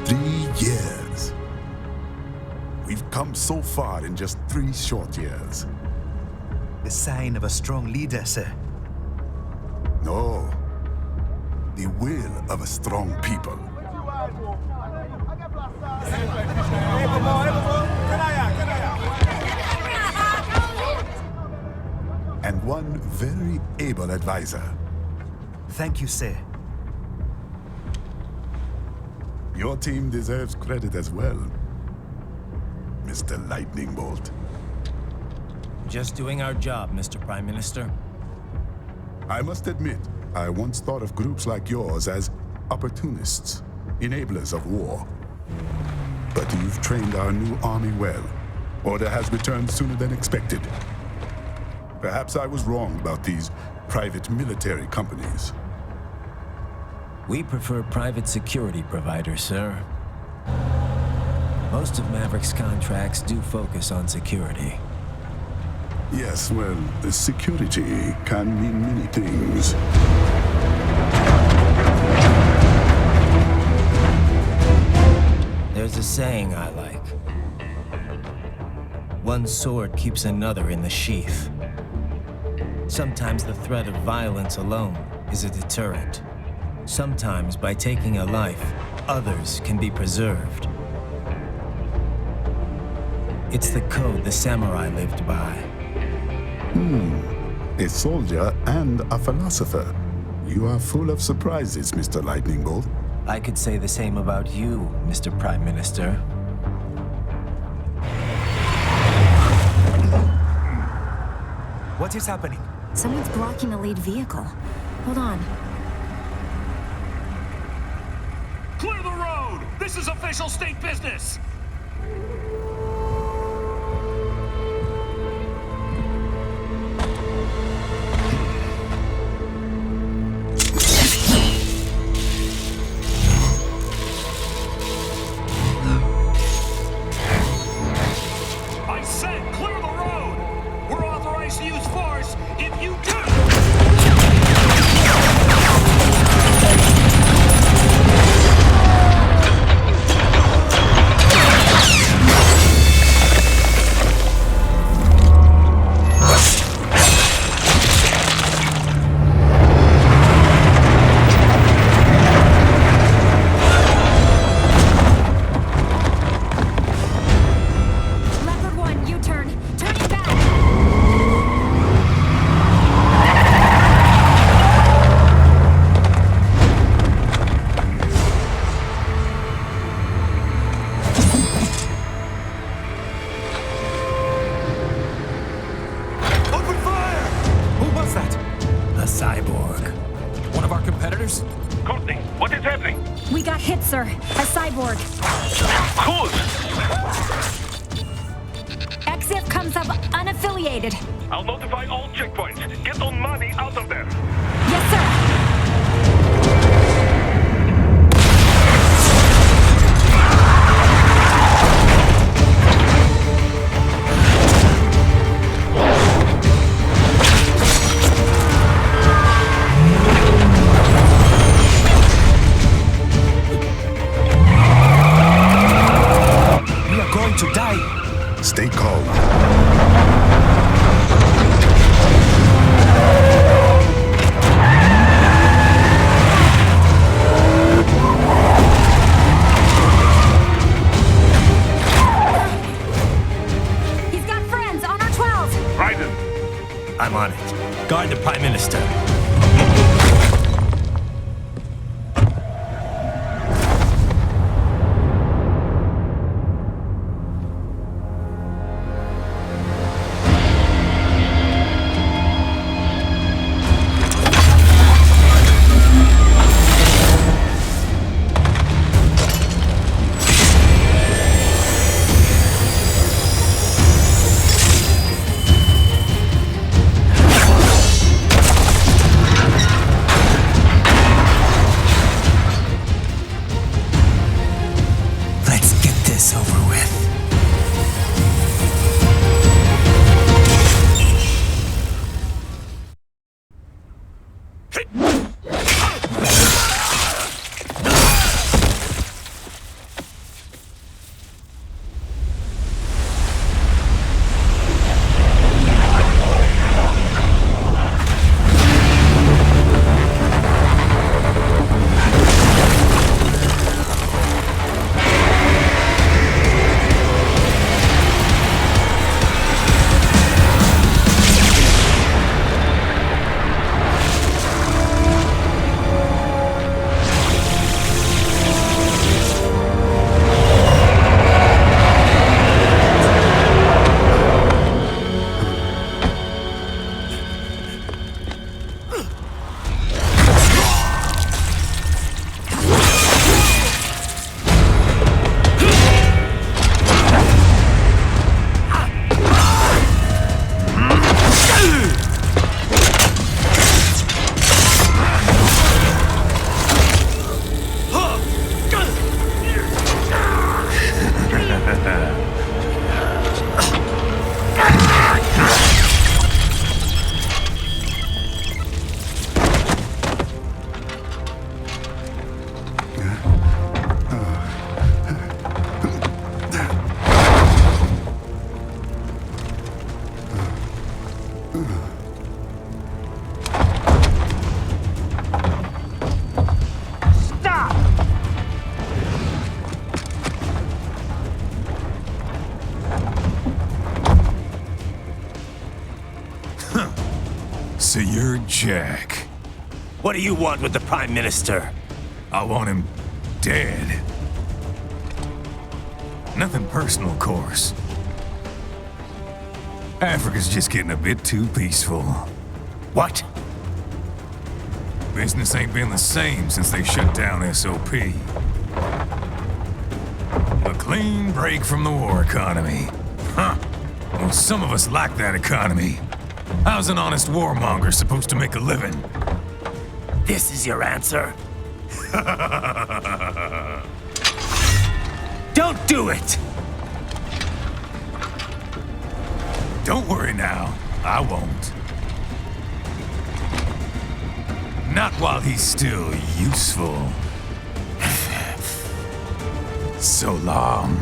3 years. We've come so far in just 3 short years. The sign of a strong leader, sir. No. The will of a strong people. And one very able advisor. Thank you, sir. Your team deserves credit as well, Mr. Lightning Bolt. Just doing our job, Mr. Prime Minister. I must admit, I once thought of groups like yours as opportunists, enablers of war. But you've trained our new army well. Order has returned sooner than expected. Perhaps I was wrong about these private military companies. We prefer private security providers, sir. Most of Maverick's contracts do focus on security. Yes, well, security can mean many things. There's a saying I like. One sword keeps another in the sheath. Sometimes the threat of violence alone is a deterrent. Sometimes by taking a life, others can be preserved. It's the code the samurai lived by. A soldier and a philosopher. You are full of surprises, Mr. Lightning Bolt. I could say the same about you, Mr. Prime Minister. What is happening? Someone's blocking the lead vehicle. Hold on. Clear the road! This is official state business! I said clear the road! We're authorized to use force if you do! Cyborg. One of our competitors? Courtney, what is happening? We got hit, sir. A cyborg. Cool! Exif comes up unaffiliated. I'll notify all checkpoints. Get on money out of there. Yes, sir. To die. Stay calm. He's got friends on our 12s. Raiden! I'm on it. Guard the Prime Minister. You're Jack. What do you want with the Prime Minister? I want him dead. Nothing personal, of course. Africa's just getting a bit too peaceful. What? Business ain't been the same since they shut down SOP. A clean break from the war economy. Huh. Well, some of us like that economy. How's an honest warmonger supposed to make a living? This is your answer? Don't do it! Don't worry now, I won't. Not while he's still useful. So long.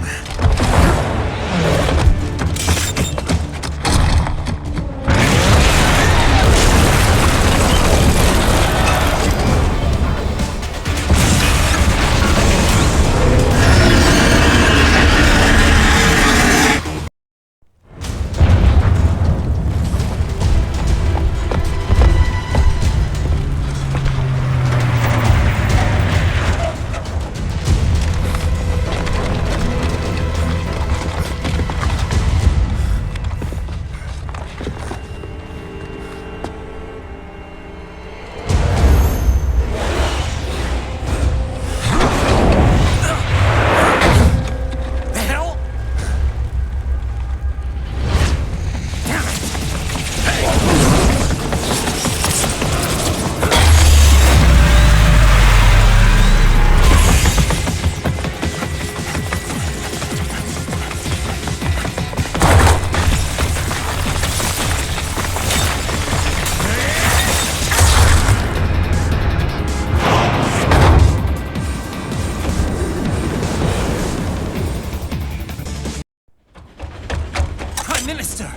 Minister!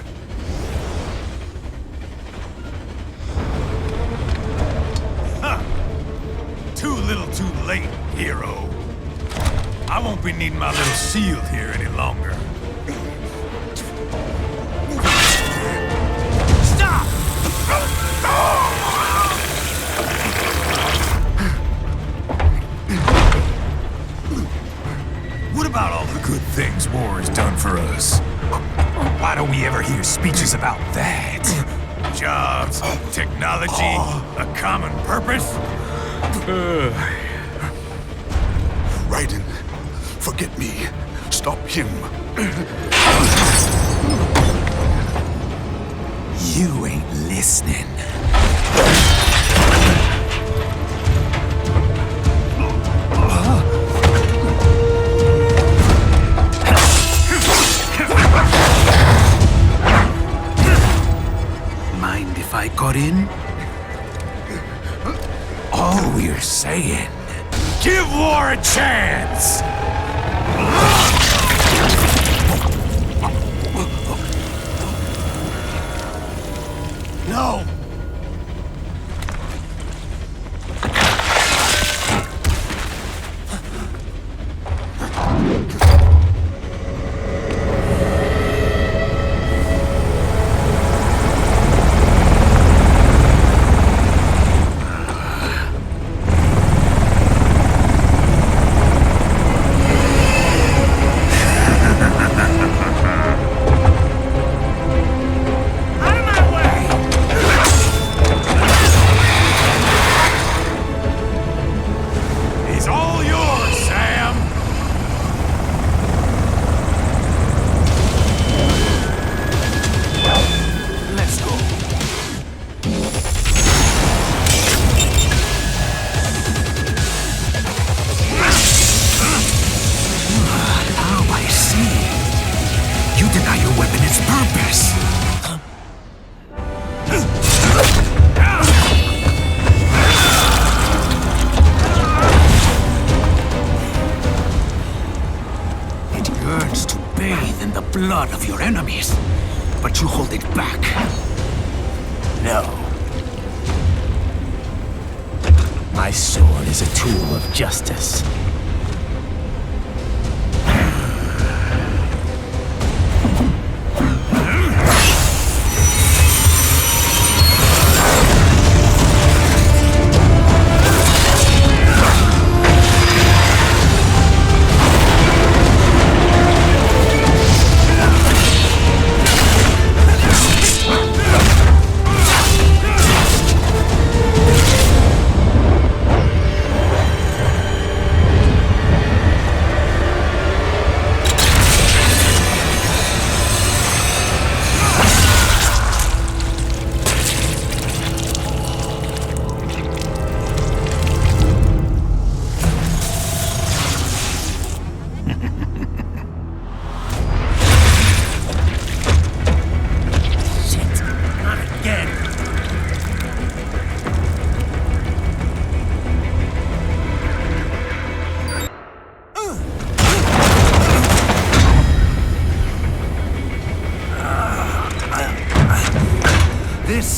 Huh. Too little too late, hero. I won't be needing my little shield here any longer. Stop! What about all the good things war has done for us? Why don't we ever hear speeches about that? Jobs, technology, a common purpose? Raiden, forget me. Stop him. You ain't listening. Mind if I got in? All we're saying, give war a chance! No! Blood of your enemies, but you hold it back. No. My sword is a tool of justice.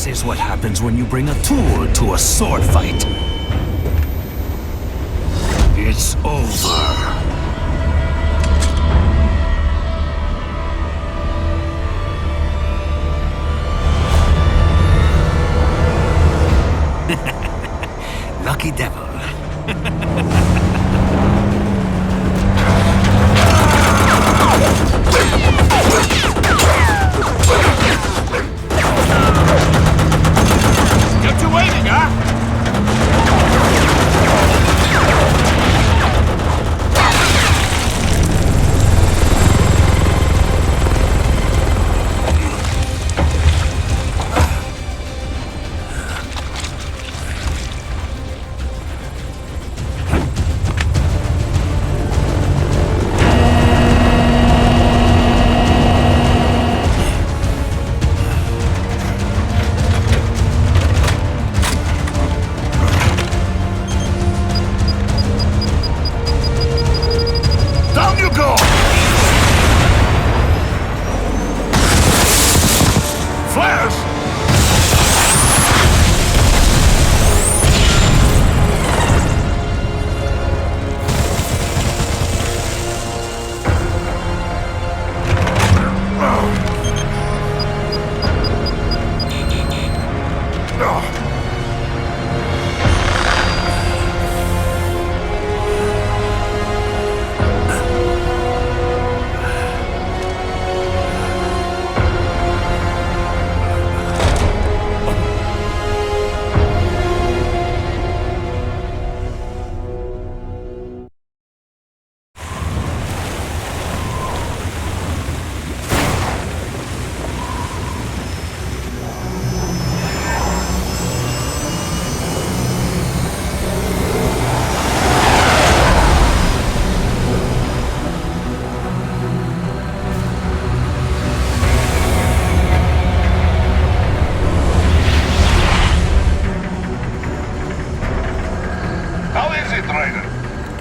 This is what happens when you bring a tool to a sword fight. It's over. Lucky devil. Kept you waiting, huh?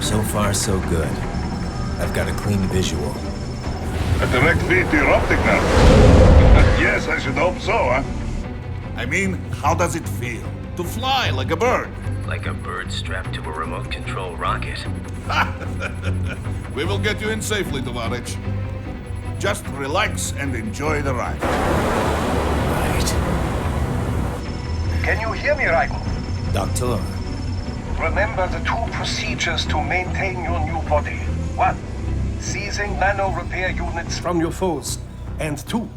So far, so good. I've got a clean visual. A direct feed to your optic nerve. Yes, I should hope so, huh? I mean, how does it feel? To fly like a bird? Like a bird strapped to a remote control rocket. We will get you in safely, Tovarich. Just relax and enjoy the ride. Right. Can you hear me, Raiden? Doctor. Remember the two procedures to maintain your new body. 1. Seizing nano repair units from your foes. And 2.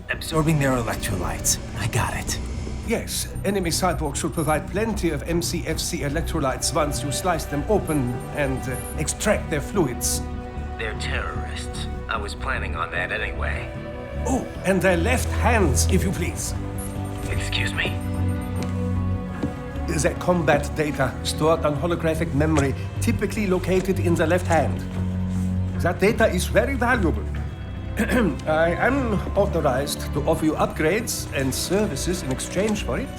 Absorbing their electrolytes. I got it. Yes, enemy cyborgs should provide plenty of MCFC electrolytes once you slice them open and extract their fluids. They're terrorists. I was planning on that anyway. Oh, and their left hands, if you please. Excuse me? The combat data stored on holographic memory, typically located in the left hand. That data is very valuable. I am authorized to offer you upgrades and services in exchange for it.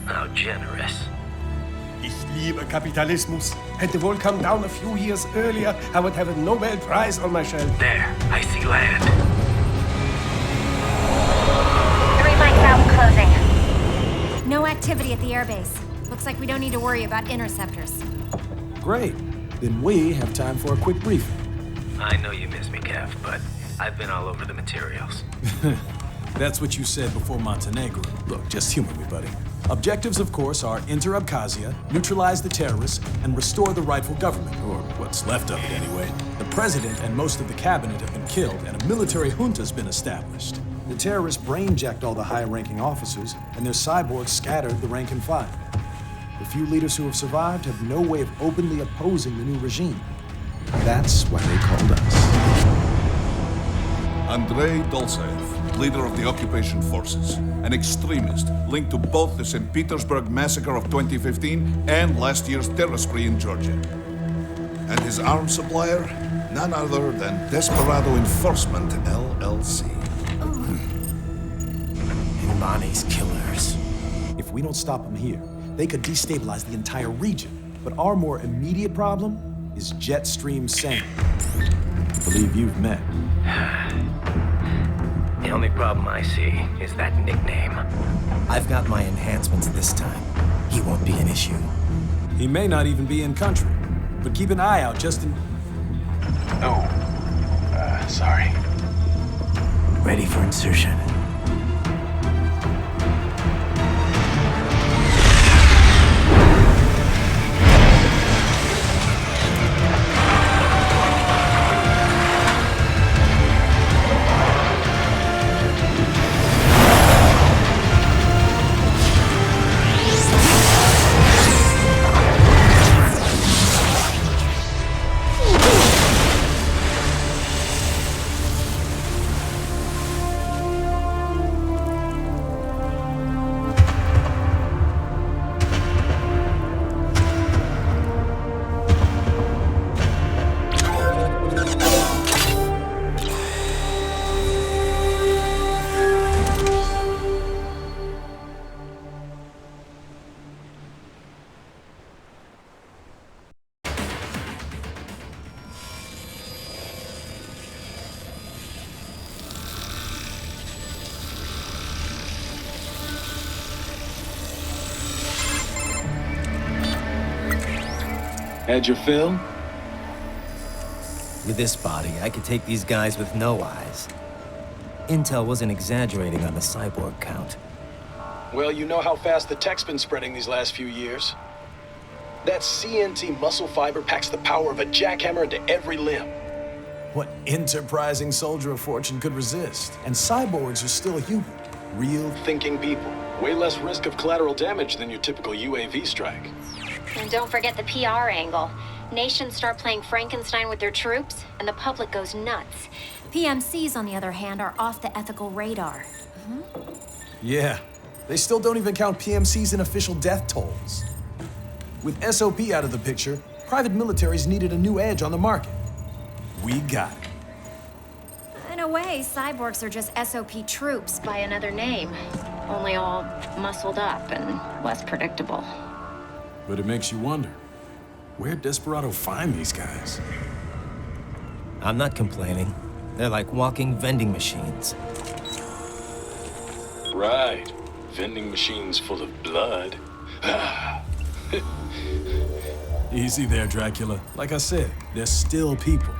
How generous. Ich liebe Kapitalismus. Had the wall come down a few years earlier, I would have a Nobel Prize on my shelf. There, I see land. 3 mics out and closing. No activity at the airbase. Looks like we don't need to worry about interceptors. Great. Then we have time for a quick briefing. I know you miss me, Kev, but I've been all over the materials. That's what you said before Montenegro. Look, just humor me, buddy. Objectives, of course, are enter Abkhazia, neutralize the terrorists, and restore the rightful government, or what's left of it anyway. The president and most of the cabinet have been killed, and a military junta's been established. The terrorists brain-jacked all the high-ranking officers, and their cyborgs scattered the rank and file. The few leaders who have survived have no way of openly opposing the new regime. That's why they called us. Andrei Dolzaev, leader of the occupation forces, an extremist linked to both the St. Petersburg massacre of 2015 and last year's terror spree in Georgia. And his arms supplier, none other than Desperado Enforcement, LLC. Imani's killers. If we don't stop them here, they could destabilize the entire region. But our more immediate problem is Jetstream Sam. I believe you've met. The only problem I see is that nickname. I've got my enhancements this time. He won't be an issue. He may not even be in country, but keep an eye out just in... Oh, sorry. Ready for insertion. Had your fill? With this body, I could take these guys with no eyes. Intel wasn't exaggerating on the cyborg count. Well, you know how fast the tech's been spreading these last few years. That CNT muscle fiber packs the power of a jackhammer into every limb. What enterprising soldier of fortune could resist? And cyborgs are still human. Real Thinking people. Way less risk of collateral damage than your typical UAV strike. And don't forget the PR angle. Nations start playing Frankenstein with their troops, and the public goes nuts. PMCs, on the other hand, are off the ethical radar. Yeah, they still don't even count PMCs in official death tolls. With SOP out of the picture, private militaries needed a new edge on the market. We got it. In a way, cyborgs are just SOP troops by another name. Only all muscled up and less predictable. But it makes you wonder, where'd Desperado find these guys? I'm not complaining. They're like walking vending machines. Right. Vending machines full of blood. Easy there, Dracula. Like I said, they're still people.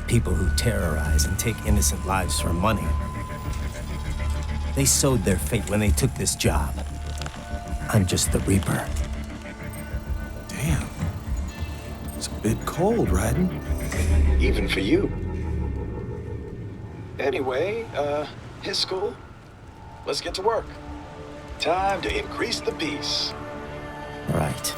People who terrorize and take innocent lives for money. They sowed their fate when they took this job. I'm just the Reaper. Damn. It's a bit cold, Raiden. Even for you. Anyway, his school. Let's get to work. Time to increase the peace. Right.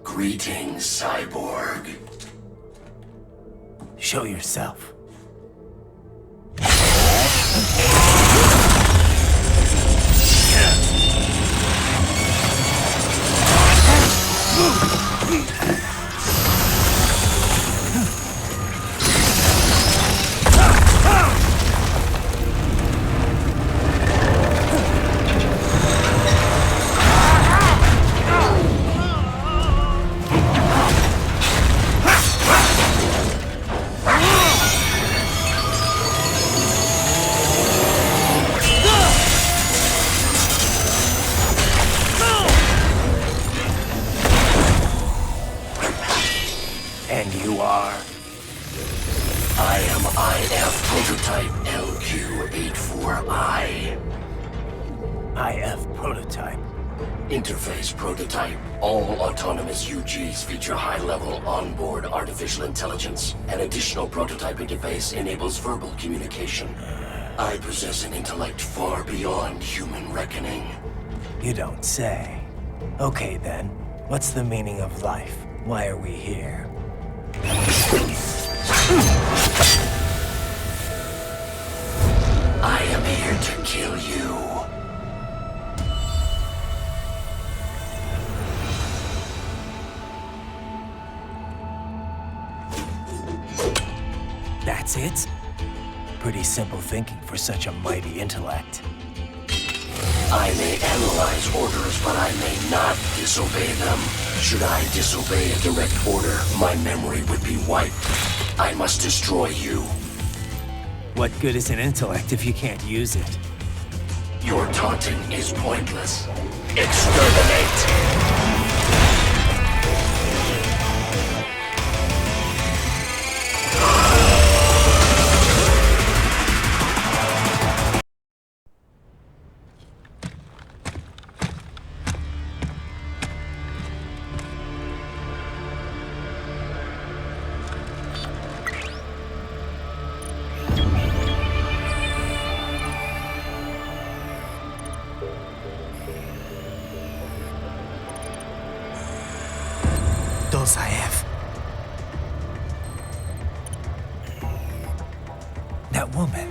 Greetings, cyborg. Show yourself. And you are? I am IF Prototype LQ84I. IF Prototype. Interface Prototype. All autonomous UGs feature high-level onboard artificial intelligence. An additional prototype interface enables verbal communication. I possess an intellect far beyond human reckoning. You don't say. Okay then, what's the meaning of life? Why are we here? I am here to kill you. That's it? Pretty simple thinking for such a mighty intellect. I may analyze orders, but I may not disobey them. Should I disobey a direct order, my memory would be wiped. I must destroy you. What good is an intellect if you can't use it? Your taunting is pointless. Exterminate! Dolzaev. That woman.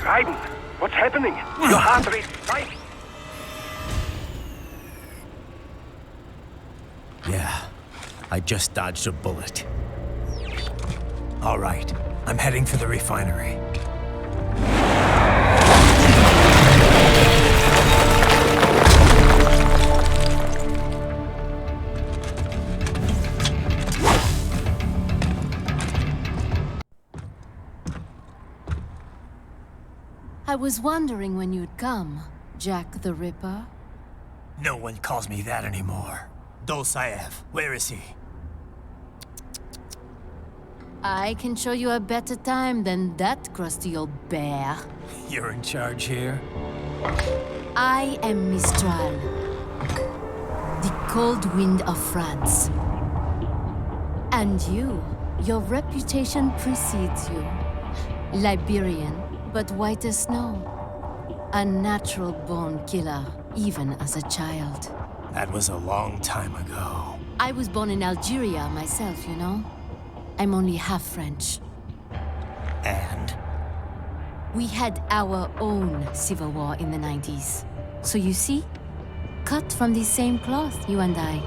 Raiden, what's happening? Your heart rate spikes. Yeah, I just dodged a bullet. All right, I'm heading for the refinery. I was wondering when you'd come, Jack the Ripper. No one calls me that anymore. Dolzaev, where is he? I can show you a better time than that crusty old bear. You're in charge here? I am Mistral, the cold wind of France. And you, your reputation precedes you. Liberian, but white as snow. A natural-born killer, even as a child. That was a long time ago. I was born in Algeria myself, you know? I'm only half French. And? We had our own civil war in the 90s. So you see? Cut from the same cloth, you and I.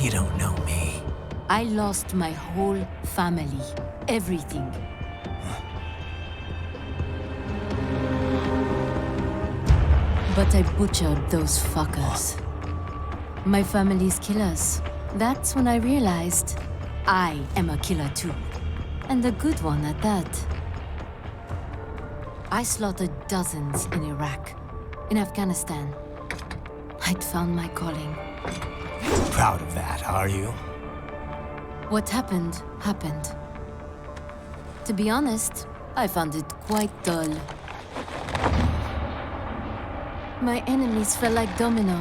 You don't know me. I lost my whole family. Everything. But I butchered those fuckers. My family's killers. That's when I realized I am a killer too. And a good one at that. I slaughtered dozens in Iraq, in Afghanistan. I'd found my calling. Proud of that, are you? What happened, happened. To be honest, I found it quite dull. My enemies fell like domino,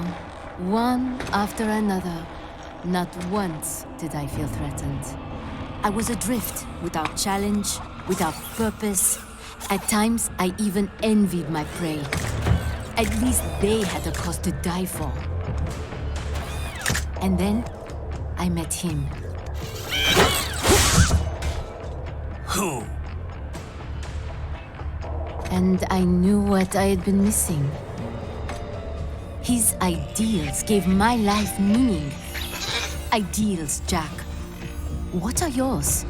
one after another. Not once did I feel threatened. I was adrift, without challenge, without purpose. At times, I even envied my prey. At least they had a cause to die for. And then, I met him. Who? And I knew what I had been missing. His ideals gave my life meaning. Ideals, Jack. What are yours?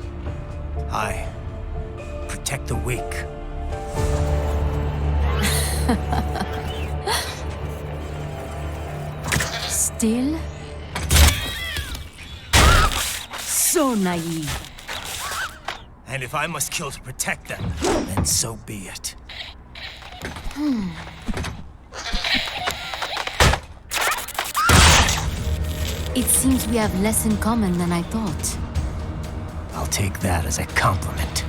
I protect the weak. Still? So naive. And if I must kill to protect them, then so be it. It seems we have less in common than I thought. I'll take that as a compliment.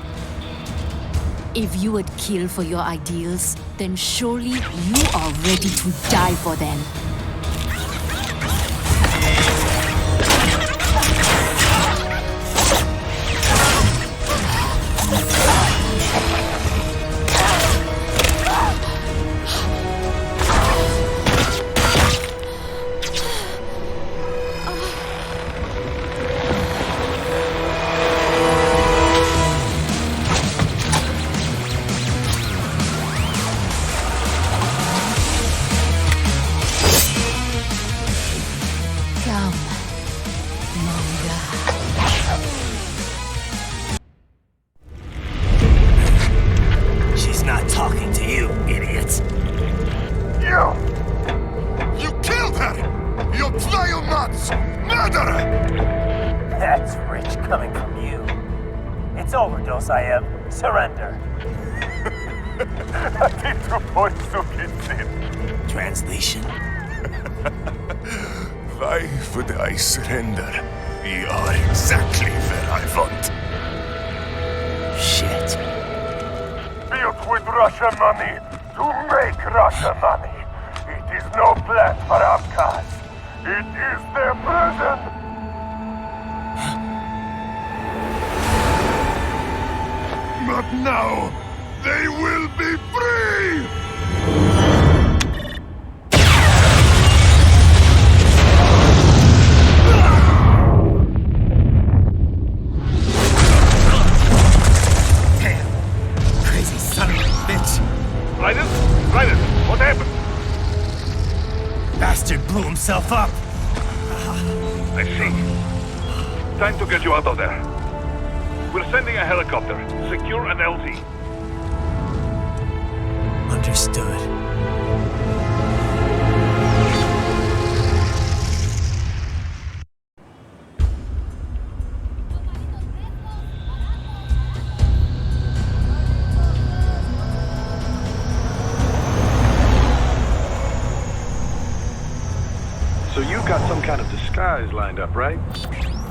If you would kill for your ideals, then surely you are ready to die for them. murderer! That's rich coming from you. It's overdose, I am. Surrender. Translation? Why would I surrender? We are exactly where I want. Shit. Built with Russian money to make Russian money. It is no plan for outcasts. It is their prison. But now, they will be free! Raiden, what happened? Bastard blew himself up. I see. Time to get you out of there. We're sending a helicopter. Secure an LZ. Understood. So you got some kind of disguise lined up, right?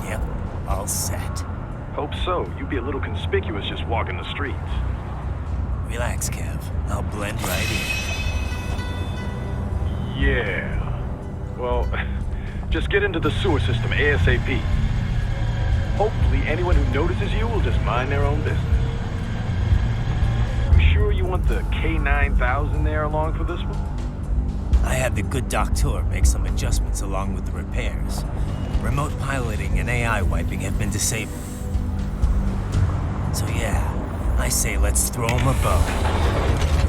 Yep, all set. Hope so. You'd be a little conspicuous just walking the streets. Relax, Kev. I'll blend right in. Yeah. Well, just get into the sewer system ASAP. Hopefully anyone who notices you will just mind their own business. You sure you want the K9000 there along for this one? I had the good doctor make some adjustments along with the repairs. Remote piloting and AI wiping have been disabled. So yeah, I say let's throw him a bone.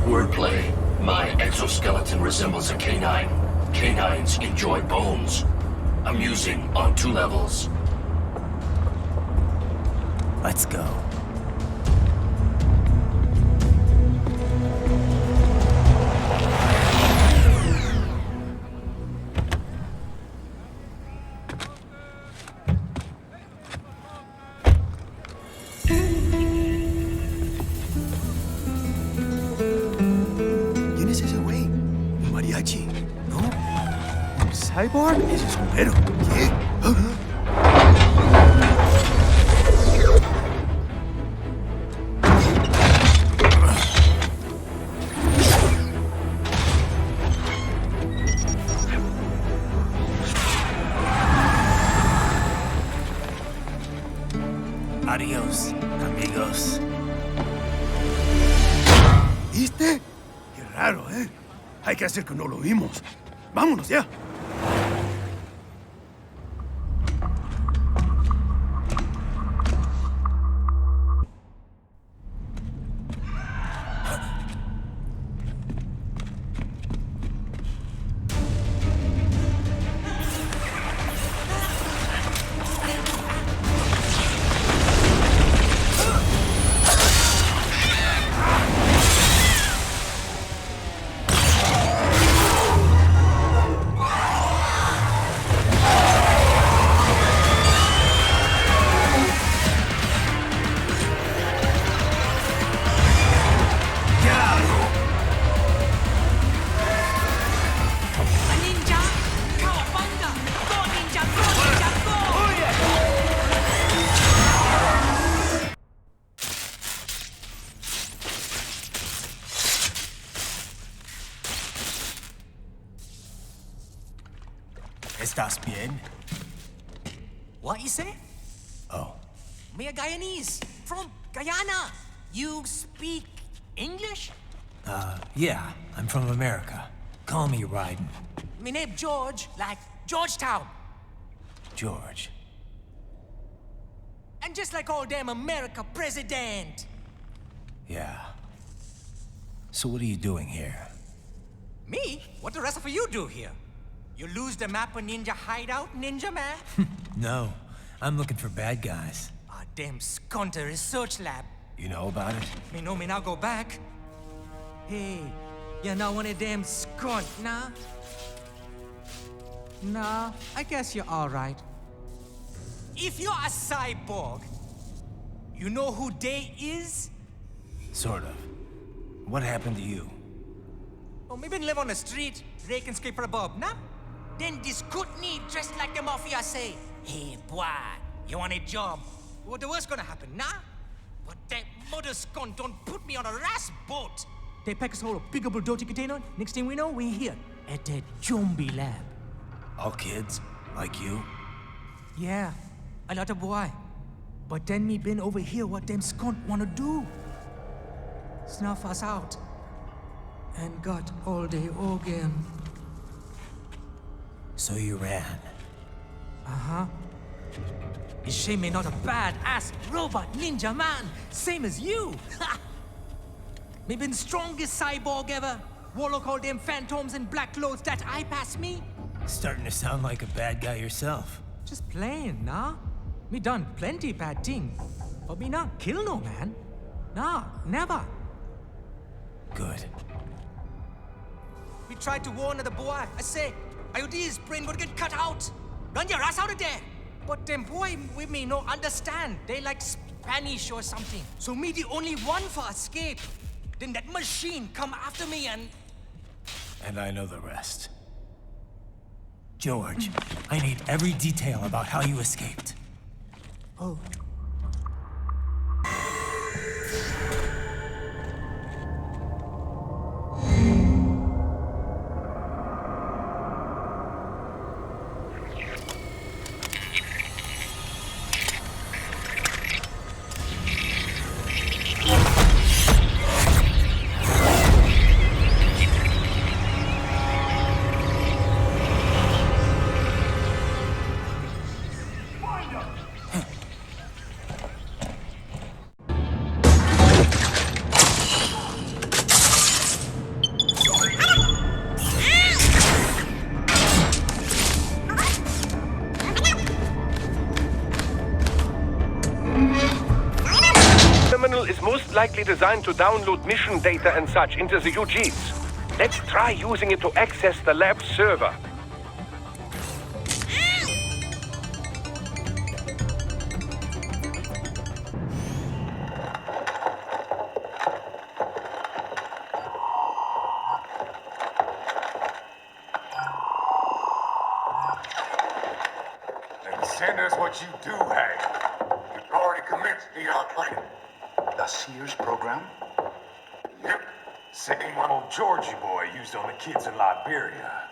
Wordplay. My exoskeleton resembles a canine. Canines enjoy bones. I'm using on 2 levels. Let's go. ¿Cyborg? Ese es Homero. ¿Qué? Adiós, amigos. ¿Viste? Qué raro, ¿eh? Hay que hacer que no lo vimos. ¡Vámonos ya! ¿Estás bien? What you say? Oh. Me a Guyanese from Guyana. You speak English? Yeah, I'm from America. Call me Raiden. Me name George, like Georgetown. George. And just like all damn America president. Yeah. So what are you doing here? Me? What the rest of you do here? You lose the map of Ninja Hideout, Ninja Man? No, I'm looking for bad guys. Ah, damn Skunter research lab. You know about it? Me know me now go back. Hey, you not one of them skunt, nah? Nah, I guess you're all right. if you're a cyborg, you know who they is? Sort of. What happened to you? Oh, maybe live on the street, rake and scrape for a bob, nah? Then this good need dressed like the mafia say, hey, boy, you want a job? What the worst gonna happen, nah? But that mother scum don't put me on a ras boat. They pack us all a big old dirty container. Next thing we know, we're here at that zombie lab. All kids? Like you? Yeah, a lot of boy. But then me been over here what them skunt wanna do. Snuff us out. And got all the organ. So you ran? Uh-huh. Is shame me not a bad-ass robot ninja man, same as you. Me been strongest cyborg ever. Warlock all them phantoms in black clothes that eye pass me. Starting to sound like a bad guy yourself. Just playing, nah? Me done plenty bad thing. But me not kill no man. Nah, never. Good. We tried to warn the boy. I say, IOD's brain would get cut out. Run your ass out of there. But them boy with me no understand. They like Spanish or something. So me the only one for escape. Then that machine come after me and... And I know the rest. George, I need every detail about how you escaped. Oh. Likely designed to download mission data and such into the UGs. Let's try using it to access the lab server. Then send us what you do have. You've already commenced the outplaying. The Sears program? Yep. Same one old Georgie boy used on the kids in Liberia.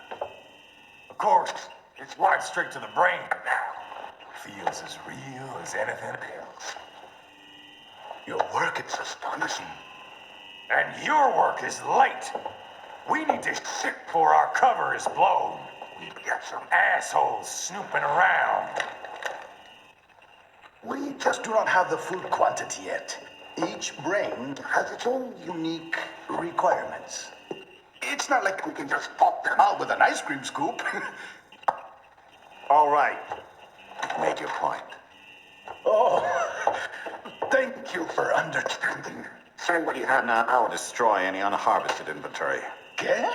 Of course, it's right straight to the brain now. Feels as real as anything else. Your work is astonishing. And your work is late. We need this shit before our cover is blown. We've got some assholes snooping around. We just do not have the full quantity yet. Each brain has its own unique requirements. It's not like we can just pop them out with an ice cream scoop. All right. Make your point. Oh, thank you for understanding. Send what you have now. I'll destroy any unharvested inventory. Okay?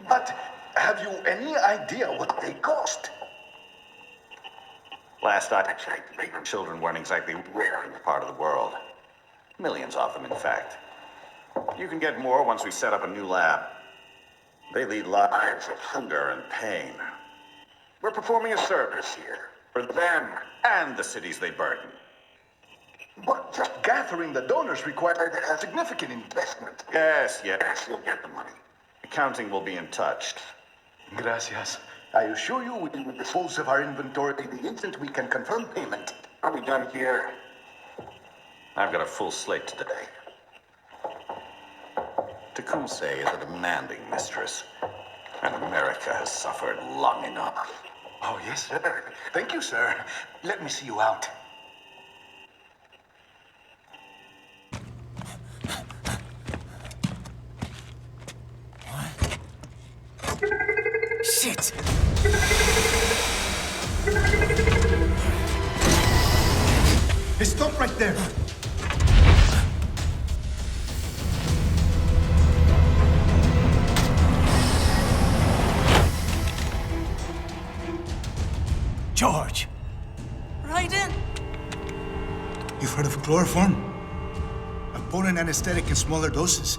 But have you any idea what they cost? Last I checked, children weren't exactly rare in this part of the world. Millions of them, in fact. You can get more once we set up a new lab. They lead lives of hunger and pain. We're performing a service here. For them and the cities they burden. But just gathering the donors required a significant investment. Yes, you'll get the money. Accounting will be in touch. Gracias. I assure you we will dispose of our inventory the instant we can confirm payment. Are we done here? I've got a full slate today. Tecumseh is a demanding mistress, and America has suffered long enough. Oh, yes, sir. Thank you, sir. Let me see you out. Shit! Hey, stop right there! George! Raiden? You've heard of chloroform? A potent anesthetic in smaller doses.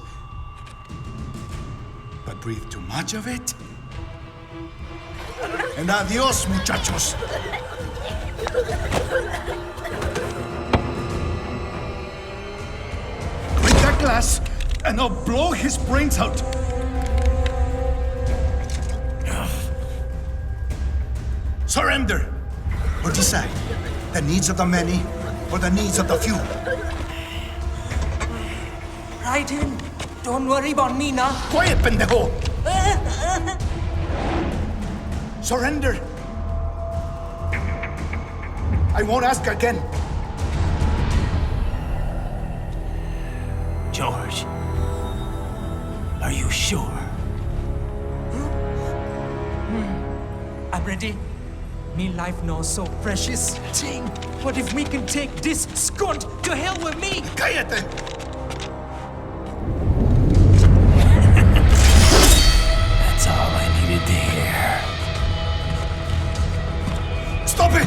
But breathe too much of it? And adios, muchachos! Break that glass, and I'll blow his brains out! Surrender! Or decide, the needs of the many, or the needs of the few. Raiden, don't worry about me now. Quiet, pendejo! Surrender! I won't ask again. George, are you sure? I'm ready. Me life now so precious. Ting, what if we can take this skunt to hell with me? Cállate! That's all I needed to hear. Stop it!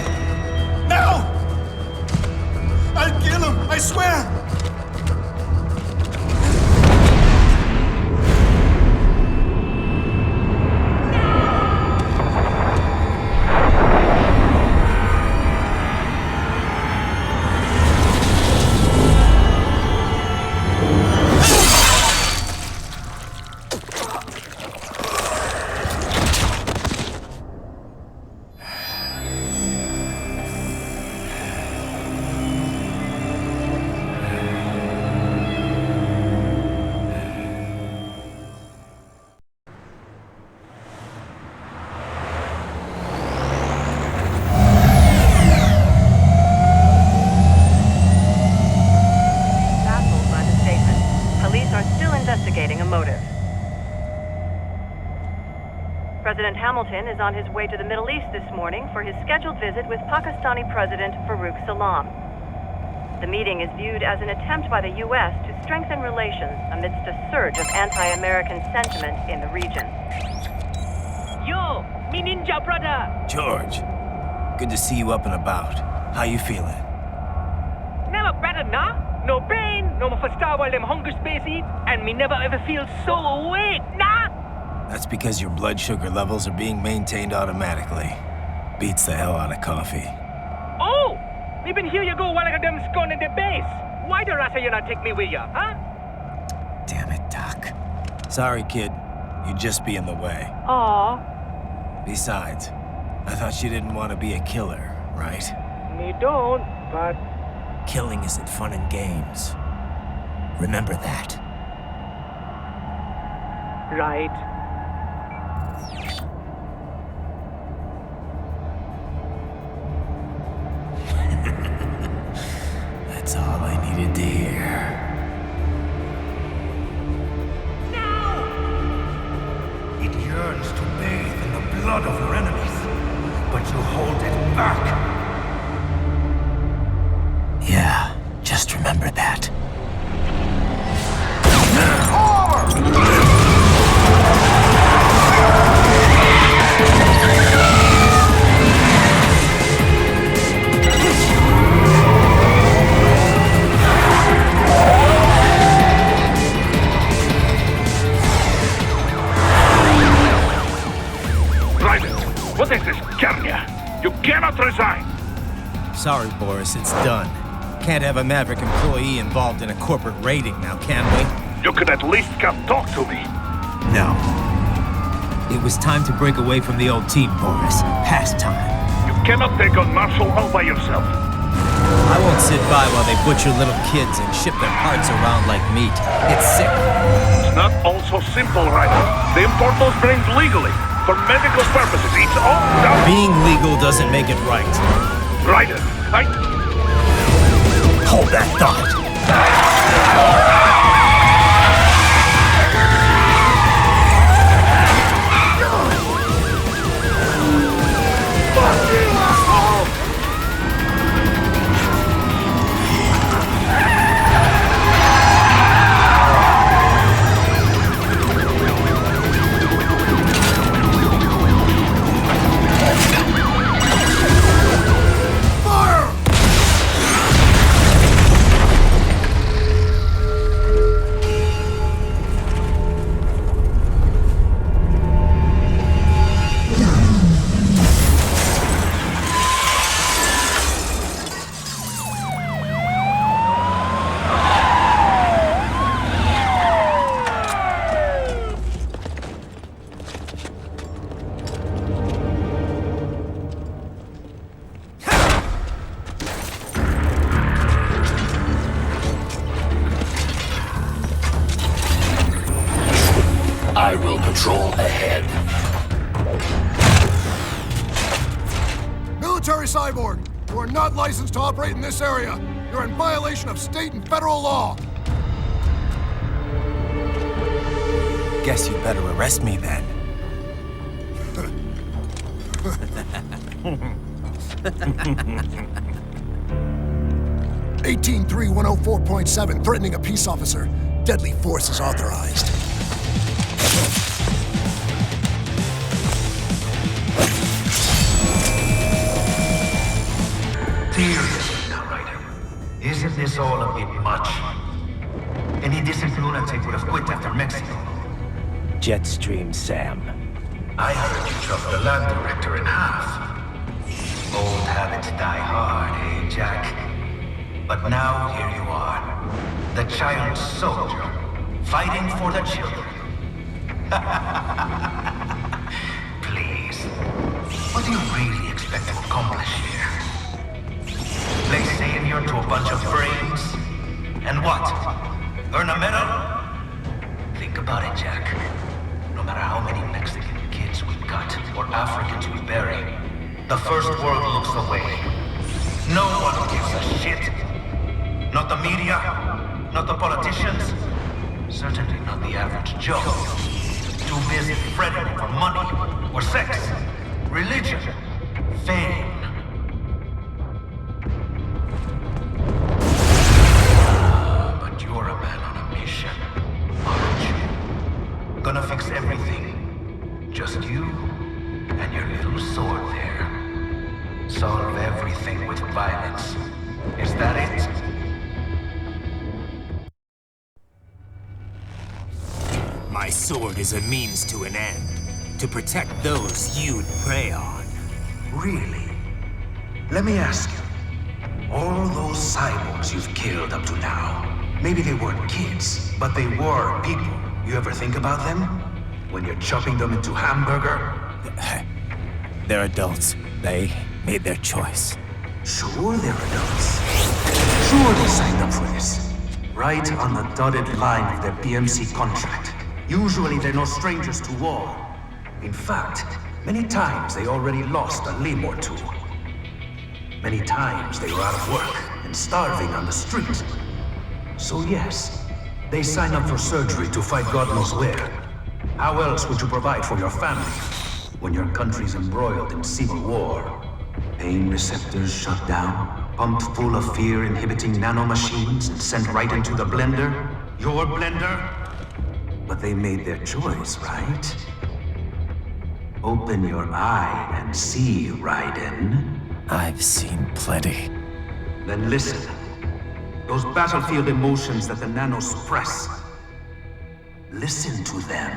Now! I'll kill him, I swear! President Hamilton is on his way to the Middle East this morning for his scheduled visit with Pakistani President Farouk Salam. The meeting is viewed as an attempt by the U.S. to strengthen relations amidst a surge of anti-American sentiment in the region. Yo, me ninja brother! George, good to see you up and about. How you feeling? Never better, nah? No pain, no more for star while them hunger spaces, and me never ever feel so awake, nah? That's because your blood sugar levels are being maintained automatically. Beats the hell out of coffee. Oh! Me been here you go while I got them scone in the base. Why the rasta you not take me with ya, huh? Damn it, Doc. Sorry, kid. You'd just be in the way. Aw. Besides, I thought you didn't want to be a killer, right? Me don't, but... Killing isn't fun and games. Remember that. Right. That's all I needed to hear. It yearns to bathe in the blood of your enemies, but you hold it back. Yeah, just remember that. What is this, Kenya? You cannot resign! Sorry, Boris, it's done. Can't have a Maverick employee involved in a corporate raiding now, can we? You could at least come talk to me. No. It was time to break away from the old team, Boris. Past time. You cannot take on Marshall all by yourself. I won't sit by while they butcher little kids and ship their parts around like meat. It's sick. It's not all so simple, Raiden. They import those brains legally. For medical purposes, it's all done. Being legal doesn't make it right. Raiden, Hold that thought. Fire! Military cyborg, you are not licensed to operate in this area. You're in violation of state and federal law. Guess you better arrest me then. 183-104.7, threatening a peace officer. Deadly force is authorized. Seriously now, Raiden. Isn't this all a bit much? Any decent lunatic would have quit after Mexico. Jetstream, Sam. I heard you chopped the lab director in half. Old habits die hard, eh, Jack? But now here you are. The child soldier, fighting for the children. Please. What do you really expect to accomplish here? Play savior to a bunch of brains? And what? Earn a medal? Think about it, Jack. No matter how many Mexican kids we cut or Africans we bury, the first world looks away. No one gives a shit. Not the media, not the politicians, certainly not the average Joe. Too busy fretting for money, or sex, religion, fame. But you're a man on a mission, aren't you? Gonna fix everything. Just you and your little sword there. Solve everything with violence. Is that it? My sword is a means to an end. To protect those you'd prey on. Really? Let me ask you. All those cyborgs you've killed up to now, maybe they weren't kids, but they were people. You ever think about them? When you're chopping them into hamburger? They're adults. They made their choice. Sure they're adults. Sure they signed up for this. Right on the dotted line of their BMC contract. Usually they're no strangers to war. In fact, many times they already lost a limb or two. Many times they were out of work and starving on the street. So yes, they sign up for surgery to fight God knows where. How else would you provide for your family when your country's embroiled in civil war? Pain receptors shut down, pumped full of fear-inhibiting nanomachines and sent right into the blender? Your blender? But they made their choice, right? Open your eye and see, Raiden. I've seen plenty. Then listen. Those battlefield emotions that the nanos suppress. Listen to them.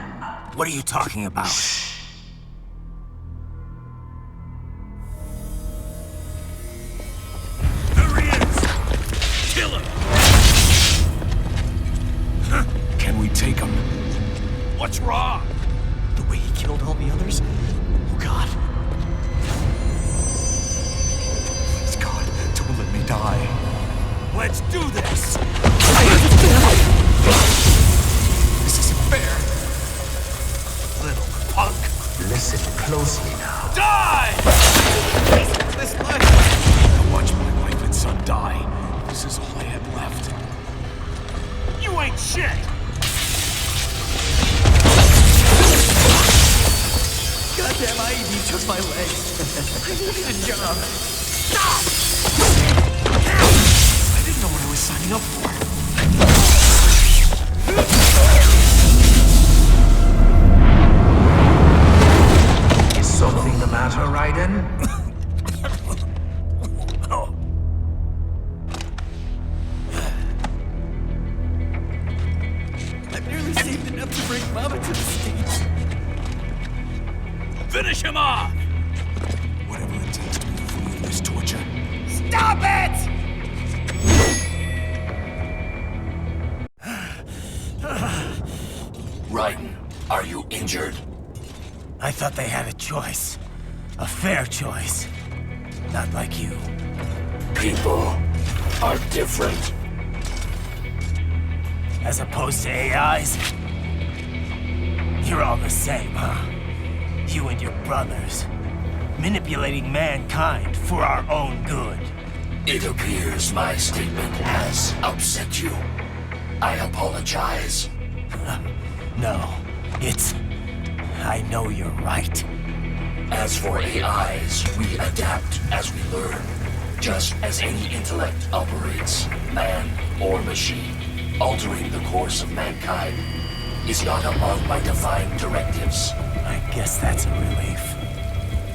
What are you talking about? Shh. There he is! Kill him! Can we take him? What's wrong? The way he killed all the others? Oh, God. Please, God, don't let me die. Let's do this! This isn't fair. Little punk! Listen closely now. Die! This life. I watched my wife and son die. This is all I had left. You ain't shit! Goddamn IED took my leg. I needed a job. Stop! I didn't know what I was signing up for. Is something the matter, Raiden? I barely saved enough to bring Mama to the States. Finish him off! Whatever it takes to be free of this torture. Stop it! Raiden, are you injured? I thought they had a choice. A fair choice. Not like you. People are different. As opposed to AIs? You're all the same, huh? You and your brothers. manipulating mankind for our own good. It appears my statement has upset you. I apologize. No, I know you're right. As for AIs, we adapt as we learn. Just as any intellect operates, man or machine. Altering the course of mankind is not among my defined directives. I guess that's a relief.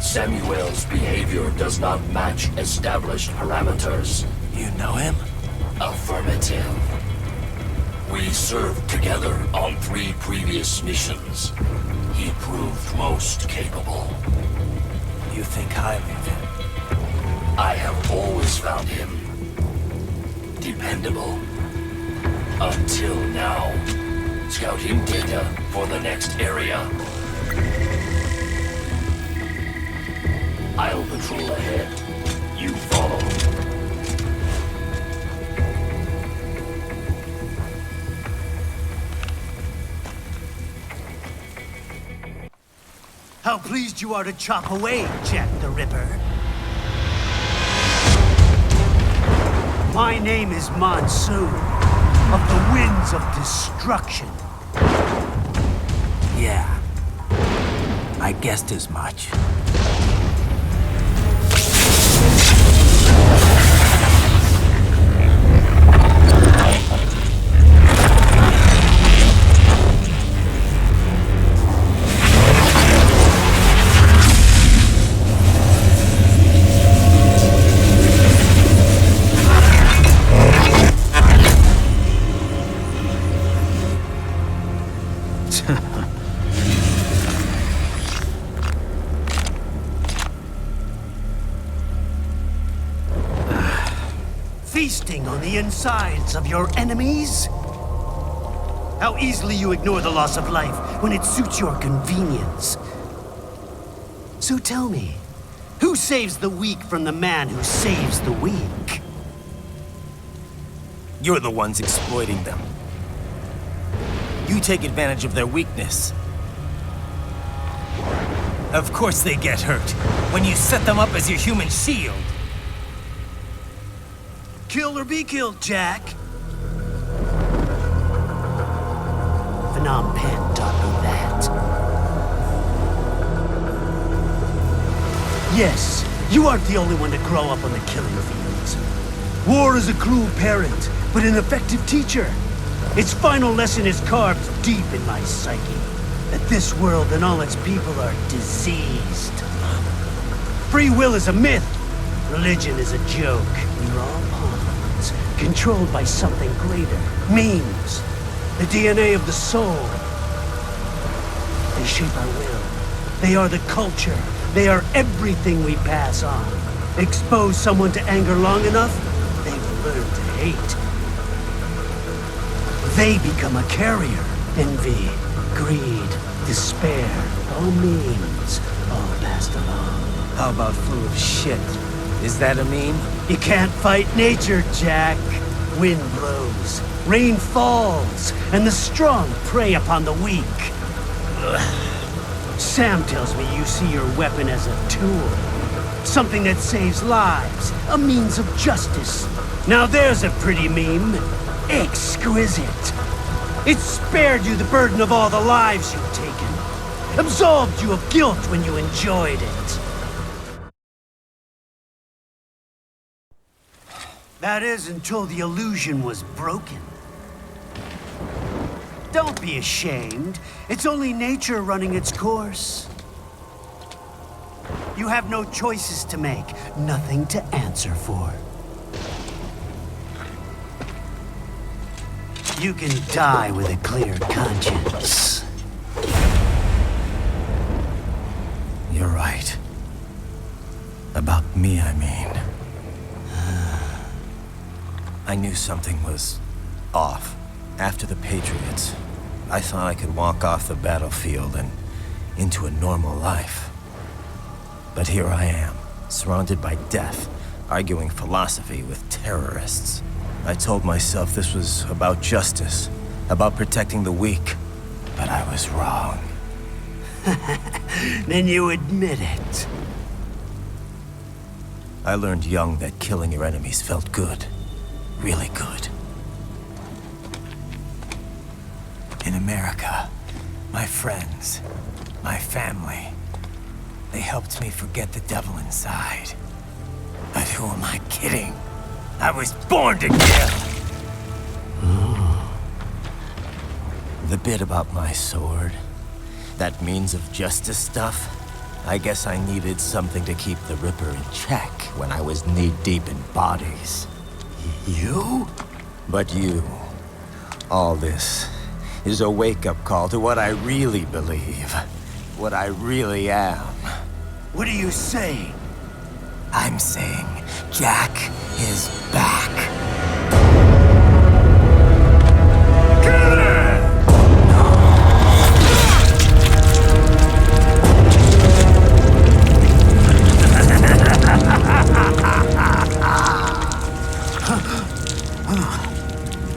Samuel's behavior does not match established parameters. You know him? Affirmative. We served together on 3 previous missions. He proved most capable. You think highly of him? I have always found him dependable. Until now. Scouting data for the next area. I'll patrol ahead. You follow. How pleased you are to chop away, Jack the Ripper. My name is Monsoon, of the Winds of Destruction. Yeah. I guessed as much. Feasting on the insides of your enemies? How easily you ignore the loss of life when it suits your convenience. So tell me, who saves the weak from the man who saves the weak? You're the ones exploiting them. You take advantage of their weakness. Of course they get hurt when you set them up as your human shield. Kill or be killed, Jack. Phnom Penh taught me that. Yes, you aren't the only one to grow up on the killing fields. War is a cruel parent, but an effective teacher. Its final lesson is carved deep in my psyche. That this world and all its people are diseased. Free will is a myth. Religion is a joke. We're all pawns, controlled by something greater. Memes. The DNA of the soul. They shape our will. They are the culture. They are everything we pass on. Expose someone to anger long enough, they will learn to hate. They become a carrier. Envy, greed, despair, all memes, all passed along. How about full of shit? Is that a meme? You can't fight nature, Jack. Wind blows, rain falls, and the strong prey upon the weak. Ugh. Sam tells me you see your weapon as a tool. Something that saves lives, a means of justice. Now there's a pretty meme. Exquisite. It spared you the burden of all the lives you've taken. Absolved you of guilt when you enjoyed it. That is until the illusion was broken. Don't be ashamed. It's only nature running its course. You have no choices to make, nothing to answer for. You can die with a clear conscience. You're right. About me, I mean. I knew something was off. After the Patriots, I thought I could walk off the battlefield and into a normal life. But here I am, surrounded by death, arguing philosophy with terrorists. I told myself this was about justice, about protecting the weak, but I was wrong. Then you admit it. I learned young that killing your enemies felt good. Really good. In America, my friends, my family, they helped me forget the devil inside. But who am I kidding? I was born to kill! The bit about my sword, that means of justice stuff, I guess I needed something to keep the Ripper in check when I was knee-deep in bodies. You? But you. All this is a wake-up call to what I really believe. What I really am. What are you saying? I'm saying Jack is back.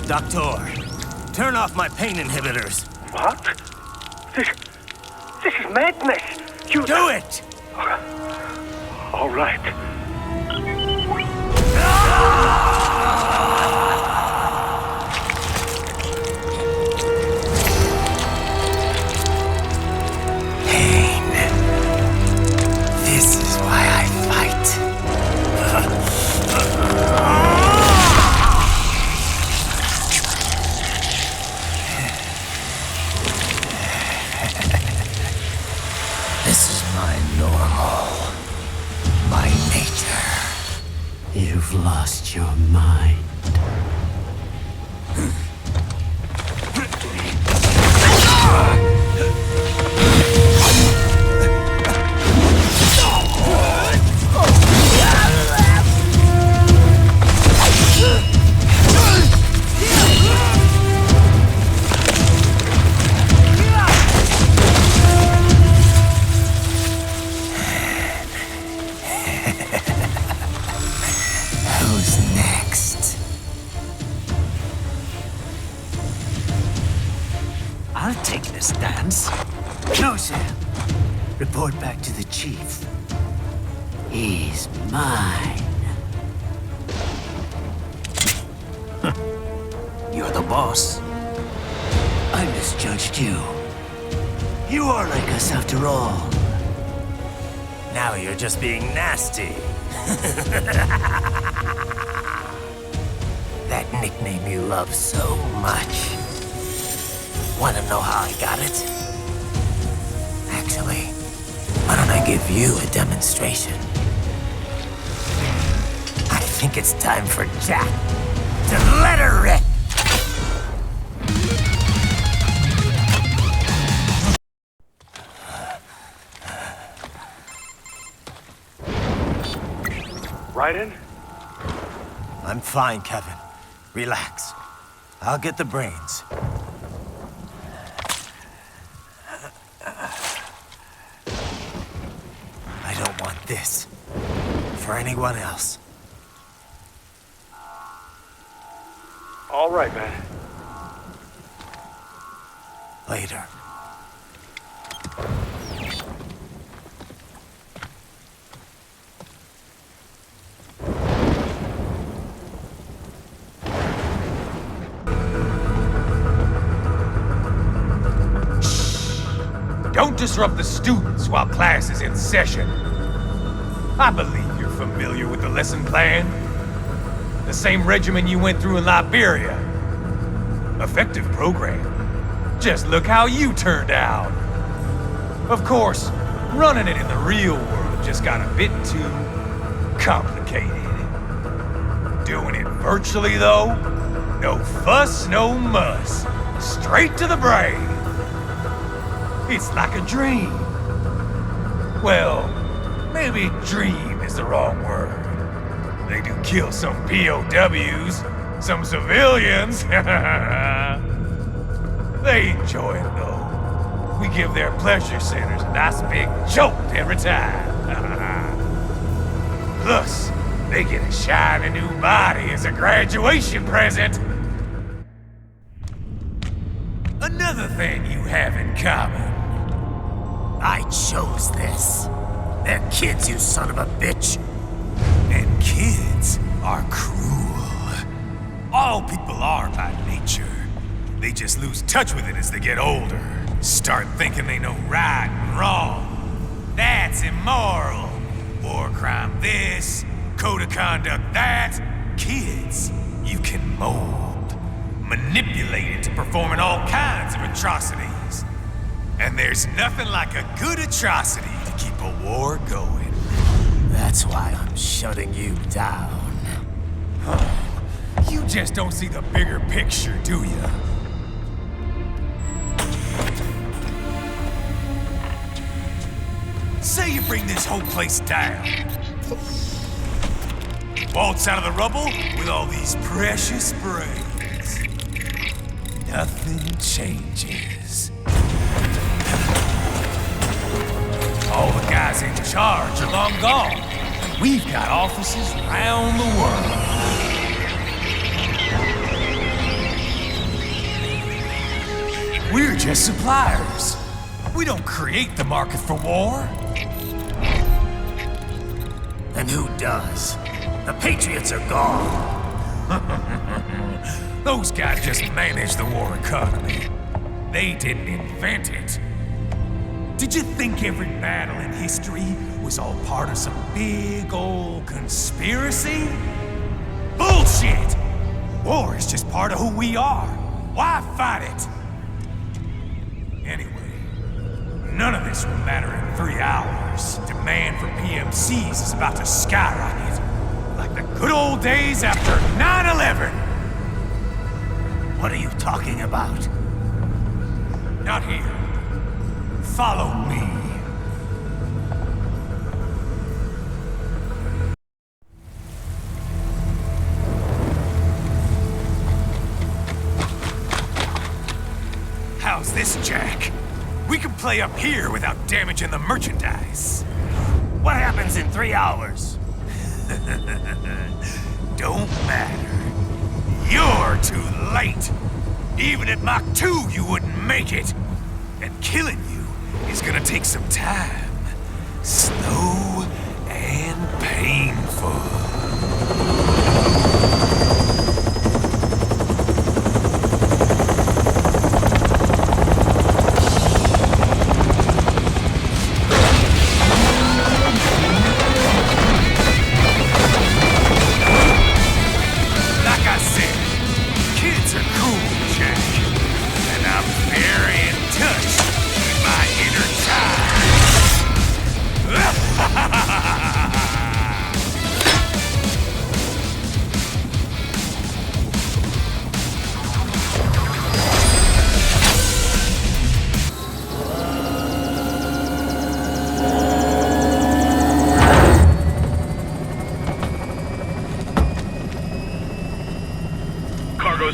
Doctor, turn off my pain inhibitors. What? This is madness. You do it! All right. Pain. This is why I fight. This is my normal. My nature. You've lost your mind. Who's next? I'll take this dance. No, sir. Report back to the chief. He's mine. You're the boss. I misjudged you. You are like us after all. Now you're just being nasty. That nickname you love so much. Want to know how I got it? Actually, why don't I give you a demonstration? I think it's time for Jack to let her rip. Raiden? I'm fine, Kevin. Relax. I'll get the brains. I don't want this for anyone else. All right, man. Later. Don't disrupt the students while class is in session. I believe you're familiar with the lesson plan. The same regimen you went through in Liberia. Effective program. Just look how you turned out. Of course, running it in the real world just got a bit too complicated. Doing it virtually, though, no fuss, no muss. Straight to the brain. It's like a dream. Well, maybe dream is the wrong word. They do kill some POWs, some civilians. They enjoy it though. We give their pleasure centers a nice big jolt every time. Plus, they get a shiny new body as a graduation present. Another thing you have in common. I chose this. They're kids, you son of a bitch. And Kids are cruel. All people are by nature. They just lose touch with it as they get older. Start thinking they know right and wrong. That's immoral. War crime this, code of conduct that. Kids, you can mold, manipulate into performing all kinds of atrocities. And there's nothing like a good atrocity to keep a war going. That's why I'm shutting you down. You just don't see the bigger picture, do you? Say you bring this whole place down. Waltz out of the rubble with all these precious brains. Nothing changes. All the guys in charge are long gone. We've got offices around the world. We're just suppliers. We don't create the market for war. And who does? The Patriots are gone. Those guys just manage the war economy. They didn't invent it. Did you think every battle in history was all part of some big old conspiracy? Bullshit! War is just part of who we are. Why fight it? Anyway, none of this will matter in 3 hours. Demand for PMCs is about to skyrocket. Like the good old days after 9/11. What are you talking about? Not here. Follow me. How's this, Jack? We can play up here without damaging the merchandise. What happens in 3 hours? Don't matter. You're too late. Even at Mach 2, you wouldn't make it. And killing you is gonna take some time. Slow and painful.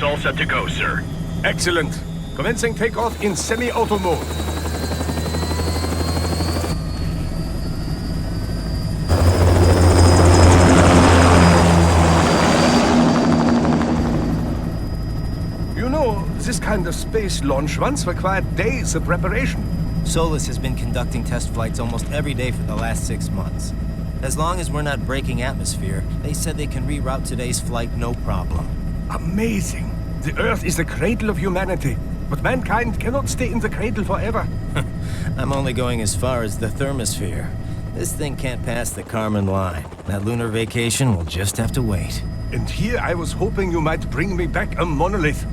All set to go, sir. Excellent. Commencing takeoff in semi-auto mode. You know, this kind of space launch once required days of preparation. Solus has been conducting test flights almost every day for the last 6 months. As long as we're not breaking atmosphere, they said they can reroute today's flight no problem. Amazing. The Earth is the cradle of humanity, but mankind cannot stay in the cradle forever. I'm only going as far as the thermosphere. This thing can't pass the Kármán line. That lunar vacation will just have to wait. And here I was hoping you might bring me back a monolith.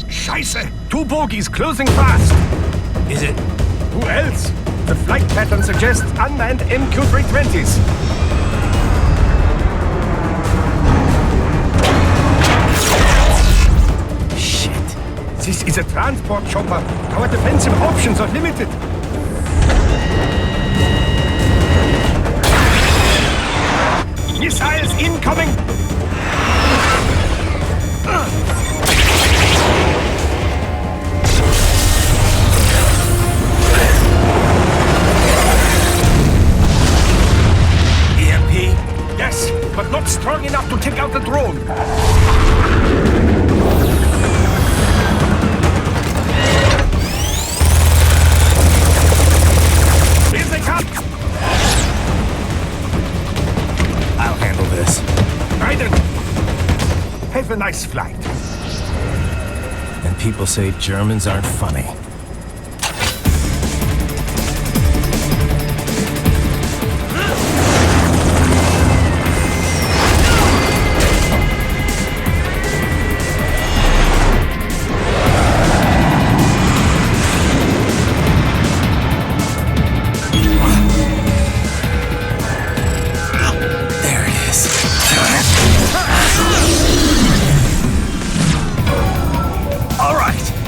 Scheiße! 2 bogies closing fast! Is it? Who else? The flight pattern suggests unmanned MQ-320s. This is a transport chopper. Our defensive options are limited. Missiles incoming! EMP? Yes, but not strong enough to take out the drone. Here they come! Have a nice flight. And people say Germans aren't funny.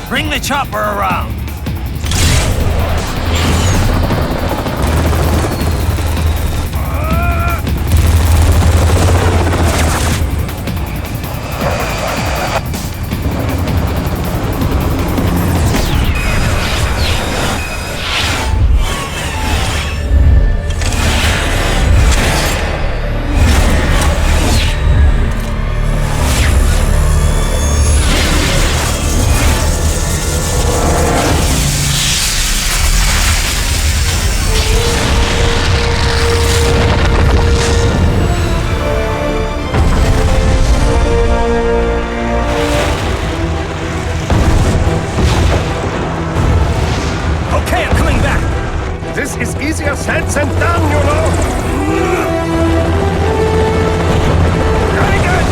Bring the chopper around! This is easier said than done, you know. Raiden!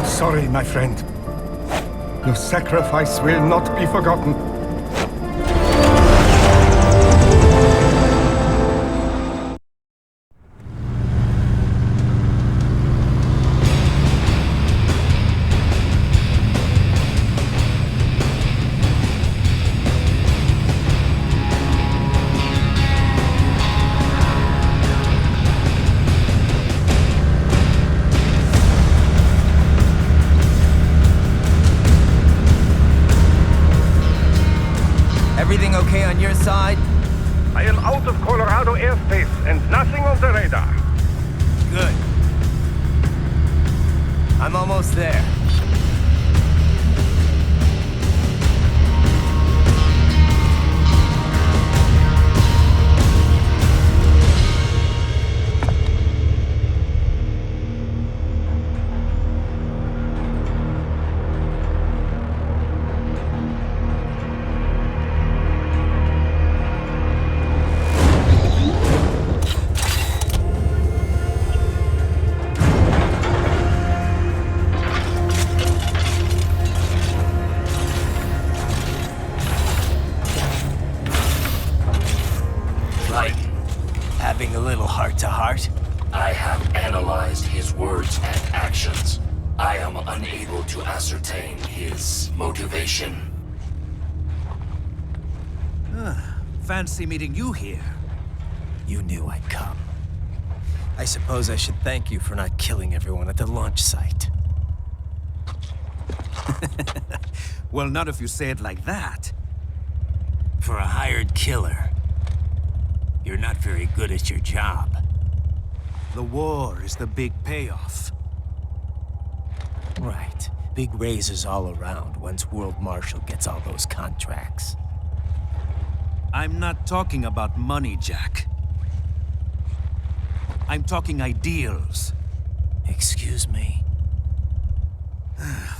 Sorry, my friend. Your sacrifice will not be forgotten. Everything okay on your side? I am out of Colorado airspace and nothing on the radar. Good. I'm almost there. Having a little heart-to-heart? I have analyzed his words and actions. I am unable to ascertain his motivation. Fancy meeting you here. You knew I'd come. I suppose I should thank you for not killing everyone at the launch site. Well, not if you say it like that. For a hired killer, you're not very good at your job. The war is the big payoff. Right. Big raises all around once World Marshal gets all those contracts. I'm not talking about money, Jack. I'm talking ideals. Excuse me?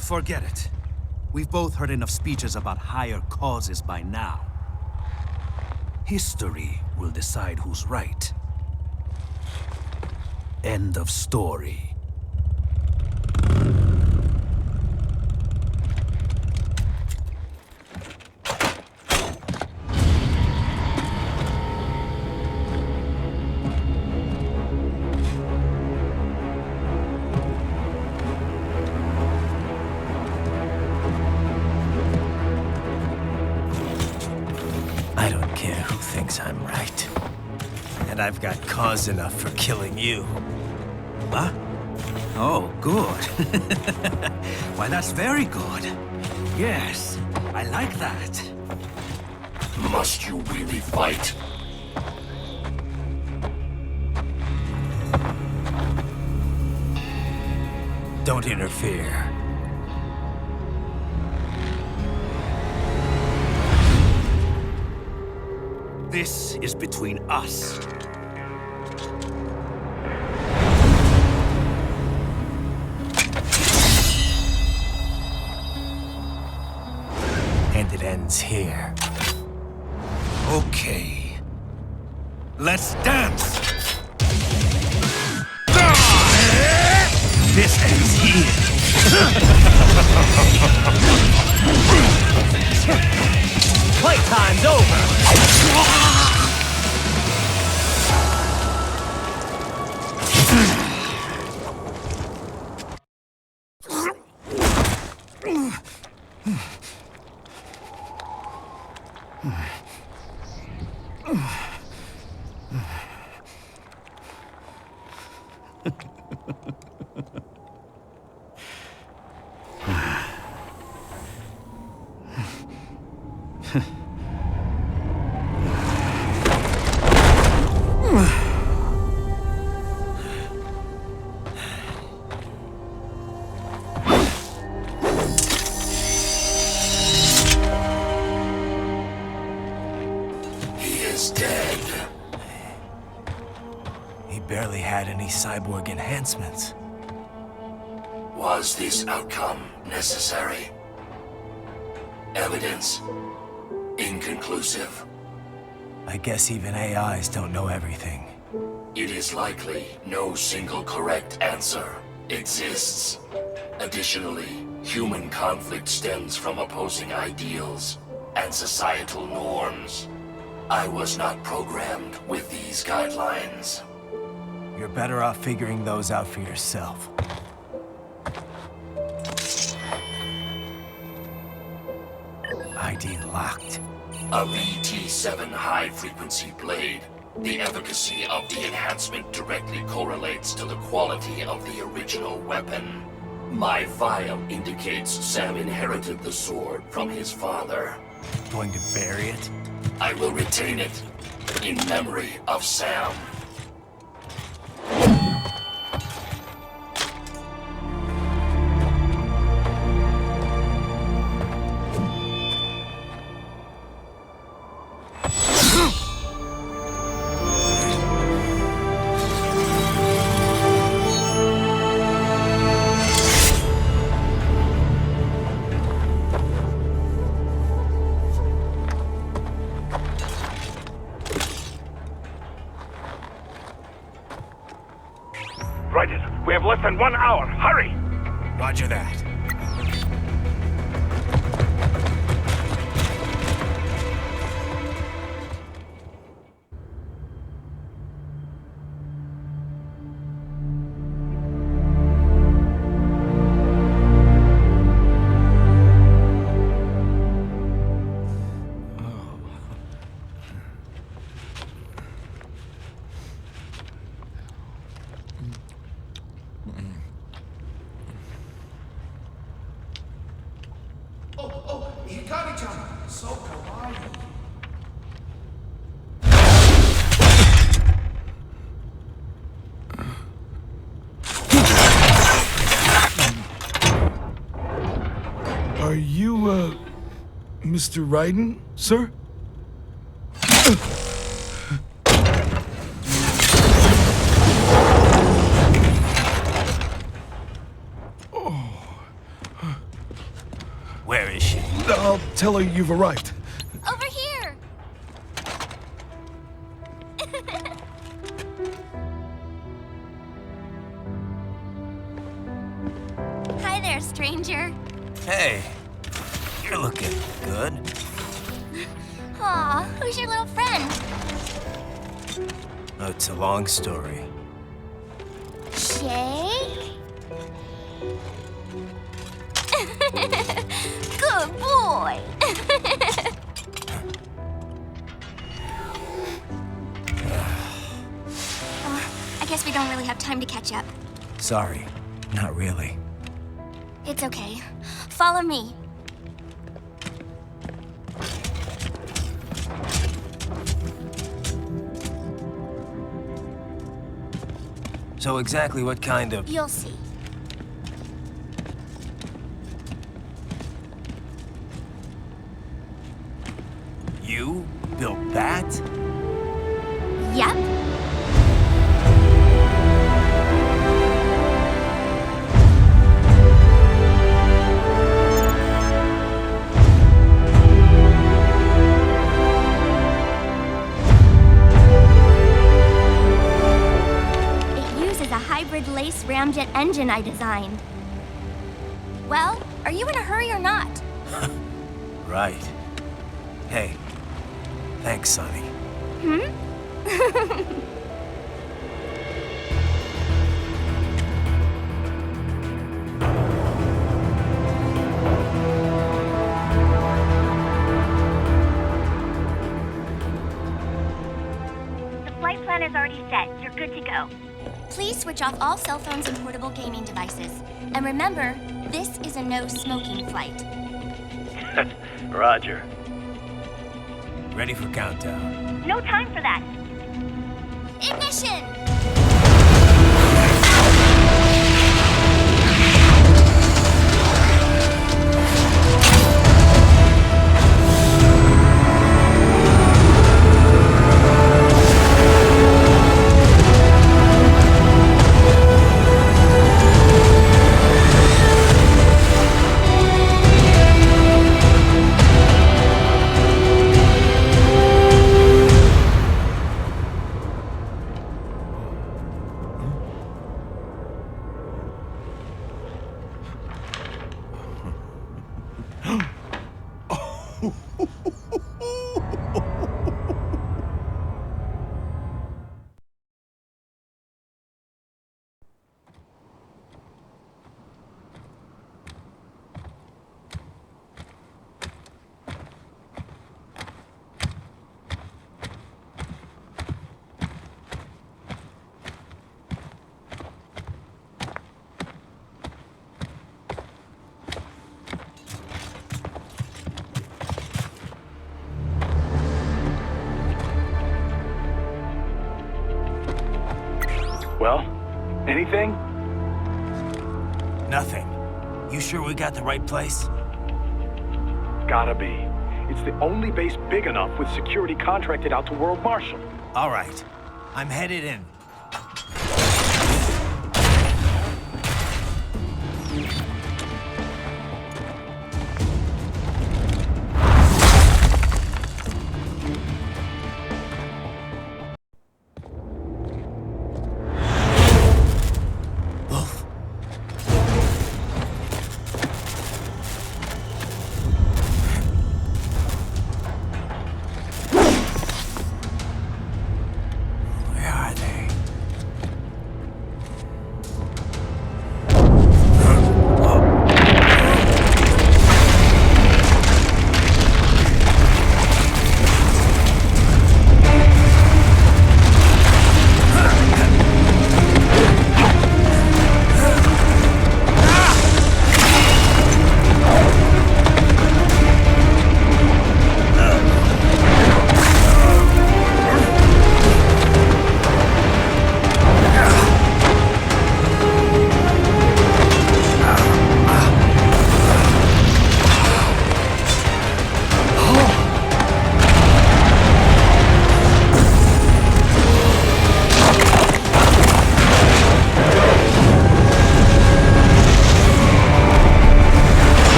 Forget it. We've both heard enough speeches about higher causes by now. History will decide who's right. End of story. course I'm right. And I've got cause enough for killing you. What? Oh, good. Why, that's very good. Yes, I like that. Must you really fight? Don't interfere. This is between us. And it ends here. Okay. Let's dance! This ends here. Playtime's over! Barely had any cyborg enhancements. Was this outcome necessary? Evidence inconclusive. I guess even AIs don't know everything. It is likely no single correct answer exists. Additionally, human conflict stems from opposing ideals and societal norms. I was not programmed with these guidelines. You're better off figuring those out for yourself. ID locked. A VT7 high-frequency blade. The efficacy of the enhancement directly correlates to the quality of the original weapon. My file indicates Sam inherited the sword from his father. Going to bury it? I will retain it in memory of Sam. Raiden, we have less than 1 hour. Hurry! Roger that. So kawaii. Are you, Mr. Raiden, sir? Where is she? I'll tell her you've arrived. Over here! Hi there, stranger. Hey, you're looking good. Aw, who's your little friend? Oh, it's a long story. Shake? Good boy! Guess we don't really have time to catch up. Sorry, not really. It's okay. Follow me. So exactly what kind of... You'll see. You built that? Yep. Hybrid lace ramjet engine I designed. Well, are you in a hurry or not? Right. Hey, thanks, Sonny. The flight plan is already set. You're good to go. Please switch off all cell phones and portable gaming devices. And remember, this is a no-smoking flight. Roger. Ready for countdown. No time for that. Ignition! Well, anything? Nothing. You sure we got the right place? Gotta be. It's the only base big enough with security contracted out to World Marshal. All right. I'm headed in.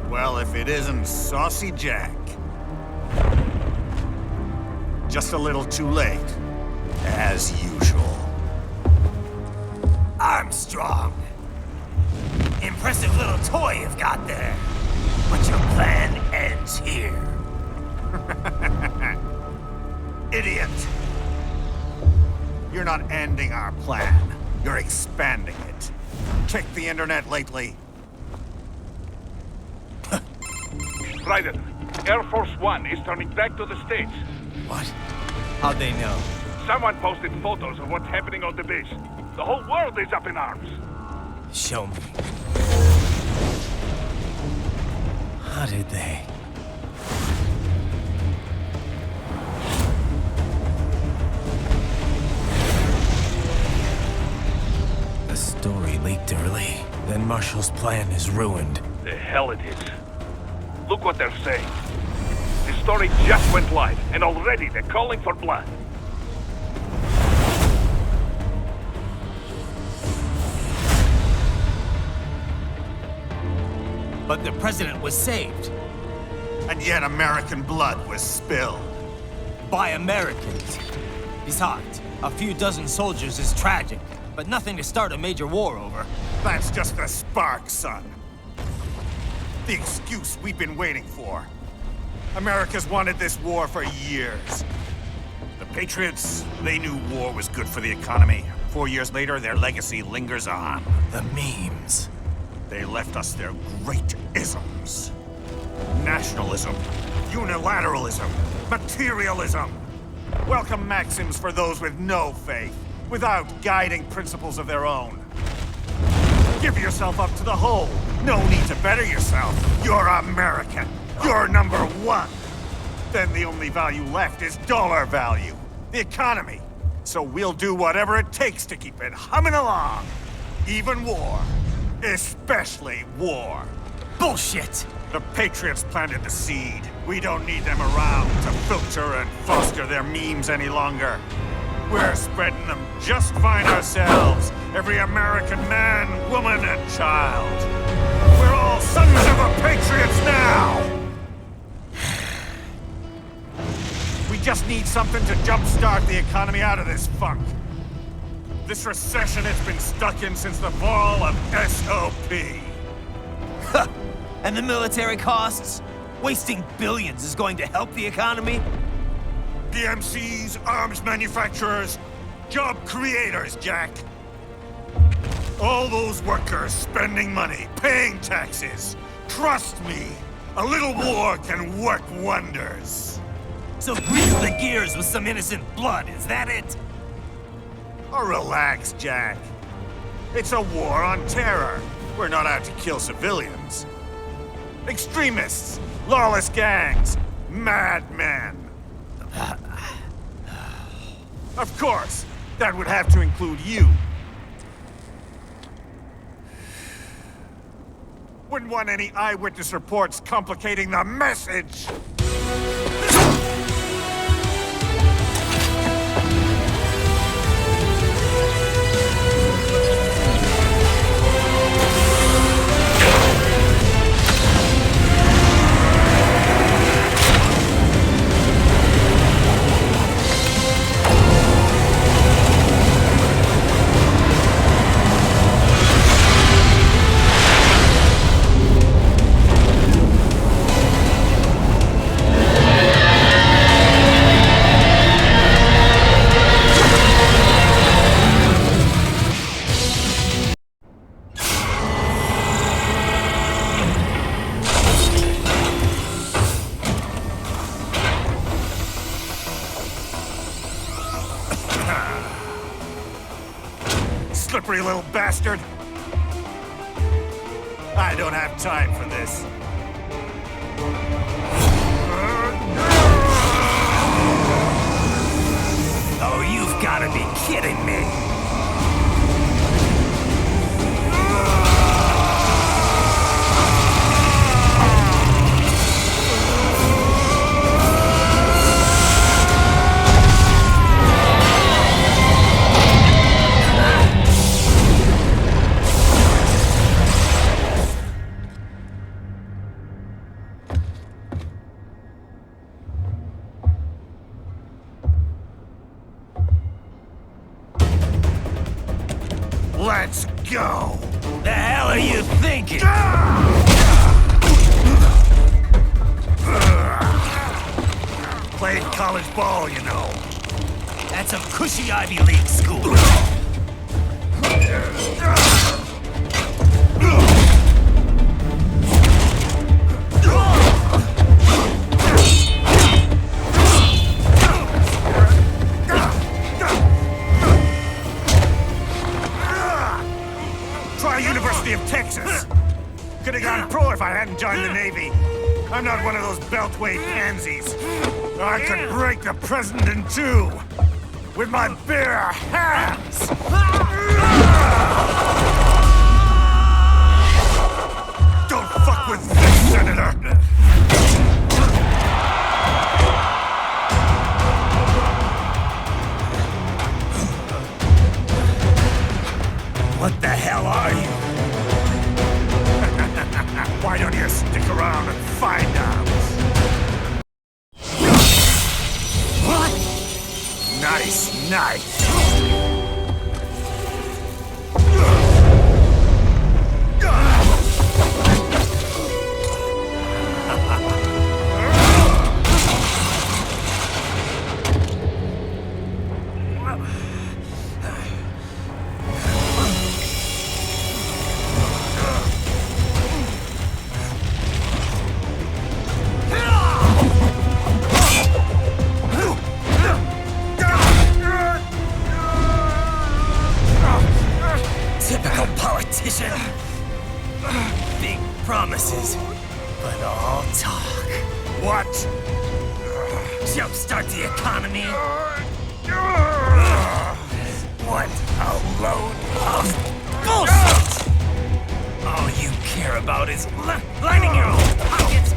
Well, if it isn't Saucy Jack. Just a little too late. As usual. Armstrong. Impressive little toy you've got there. But your plan ends here. Idiot! You're not ending our plan. You're expanding it. Check the internet lately. Raiden, Air Force One is turning back to the States. What? How'd they know? Someone posted photos of what's happening on the base. The whole world is up in arms. Show me. How did they? The story leaked early. Then Marshall's plan is ruined. The hell it is. Look what they're saying. The story just went live, and already they're calling for blood. But the president was saved. And yet American blood was spilled. By Americans. Besides, a few dozen soldiers is tragic, but nothing to start a major war over. That's just the spark, son. The excuse we've been waiting for. America's wanted this war for years. The Patriots, they knew war was good for the economy. 4 years later, their legacy lingers on. The memes. They left us their great isms. Nationalism, unilateralism, materialism. Welcome maxims for those with no faith, without guiding principles of their own. Give yourself up to the whole. No need to better yourself. You're American. You're number one. Then the only value left is dollar value. The economy. So we'll do whatever it takes to keep it humming along. Even war. Especially war. Bullshit! The Patriots planted the seed. We don't need them around to filter and foster their memes any longer. We're spreading them just fine ourselves. Every American man, woman, and child. We're all sons of the Patriots now! We just need something to jumpstart the economy out of this funk. This recession it's been stuck in since the fall of SOP. And the military costs? Wasting billions is going to help the economy? PMCs, arms manufacturers, job creators, Jack. All those workers spending money, paying taxes. Trust me, a little war can work wonders. So grease the gears with some innocent blood, is that it? Oh, relax, Jack. It's a war on terror. We're not out to kill civilians. Extremists, lawless gangs, madmen. Of course, that would have to include you. Wouldn't want any eyewitness reports complicating the message. Slippery little bastard! I don't have time for this. Oh, you've gotta be kidding me! are you thinking? Played college ball, you know. That's a cushy Ivy League school. Try University of Texas. Could have gone pro if I hadn't joined the Navy. I'm not one of those beltway pansies. I could break the president in two with my bare hands. Don't fuck with this, Senator. What the hell are you? Why don't you stick around and find out? What? Nice, nice. Typical politician. Big promises, but all talk. What? Jumpstart the economy? What a load of bullshit! All you care about is lining your own pockets.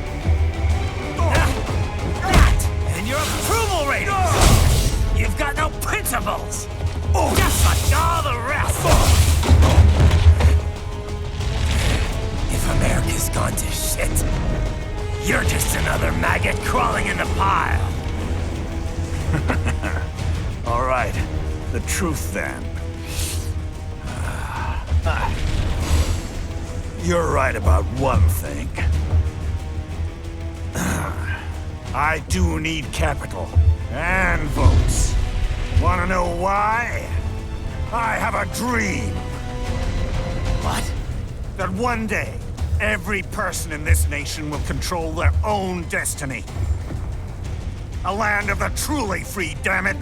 That and your approval ratings. You've got no principles. Just like all the rest. If America's gone to shit, you're just another maggot crawling in the pile. All right, the truth then. You're right about one thing. I do need capital and votes. Wanna know why? I have a dream. What? That one day, every person in this nation will control their own destiny. A land of the truly free, damn it.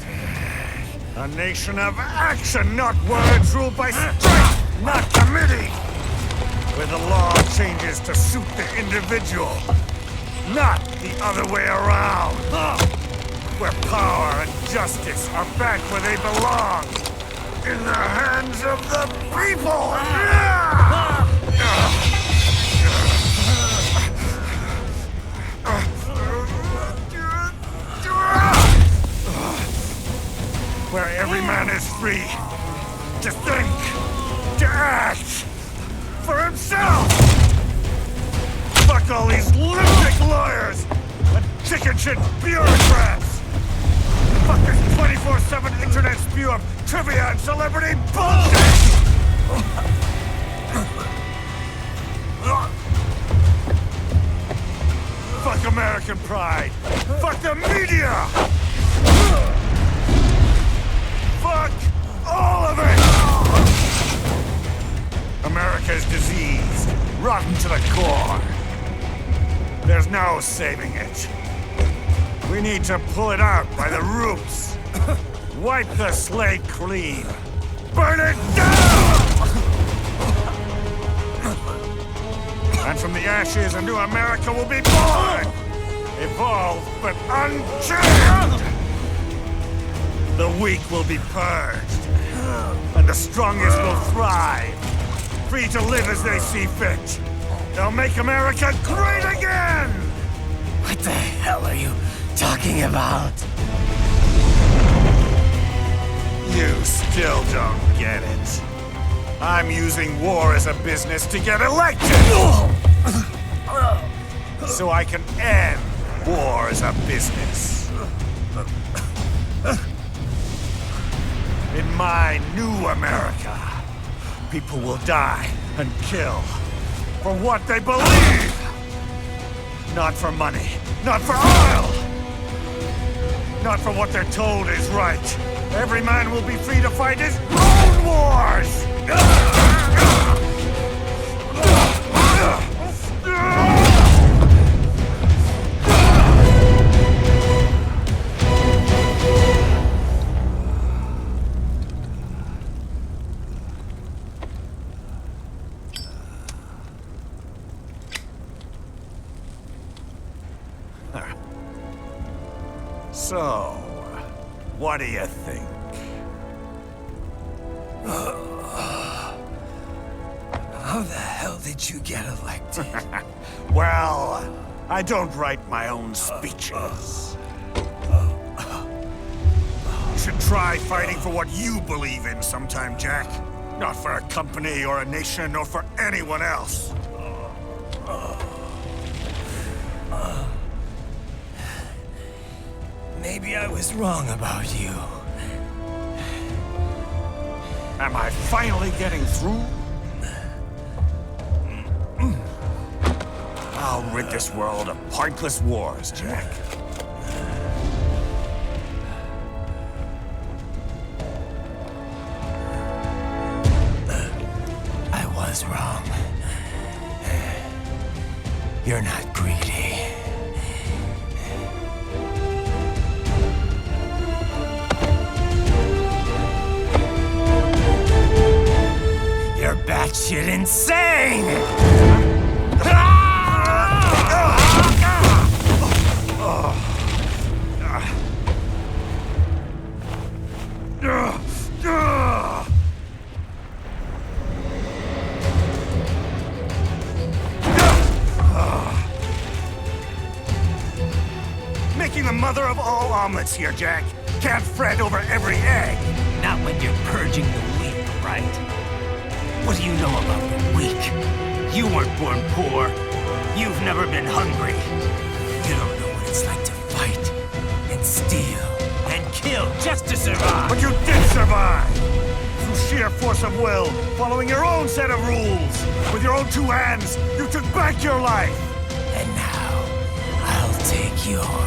A nation of action, not words, ruled by strength, not committee. Where the law changes to suit the individual, not the other way around. Where power and justice are back where they belong. In the hands of the people! Where every man is free to think, to act for himself! Fuck all these lunatic lawyers and chicken shit bureaucrats! Fuck this 24/7 internet spew of trivia and celebrity bullshit! Fuck American pride! Fuck the media! Fuck all of it! America's diseased, rotten to the core. There's no saving it. We need to pull it out by the roots. Wipe the slate clean. Burn it down! And from the ashes, a new America will be born! Evolved, but unchained! The weak will be purged. And the strongest will thrive. Free to live as they see fit. They'll make America great again! What the hell are you talking about? You still don't get it. I'm using war as a business to get elected! So I can end war as a business. In my new America, people will die and kill for what they believe. Not for money, not for oil, not for what they're told is right. Every man will be free to fight his own wars! So, what do you think? How the hell did you get elected? Well, I don't write my own speeches. You should try fighting for what you believe in sometime, Jack. Not for a company or a nation or for anyone else. Maybe I was wrong about you. Am I finally getting through? I'll rid this world of pointless wars, Jack. I was wrong. You're not greedy. You're batshit insane! Making the mother of all omelets here, Jack. Can't fret over every egg. Not when you're purging the weak, right? What do you know about the weak? You weren't born poor. You've never been hungry. You don't know what it's like to fight and steal and kill just to survive. But you did survive! Through sheer force of will, following your own set of rules. With your own two hands, you took back your life. And now, I'll take yours.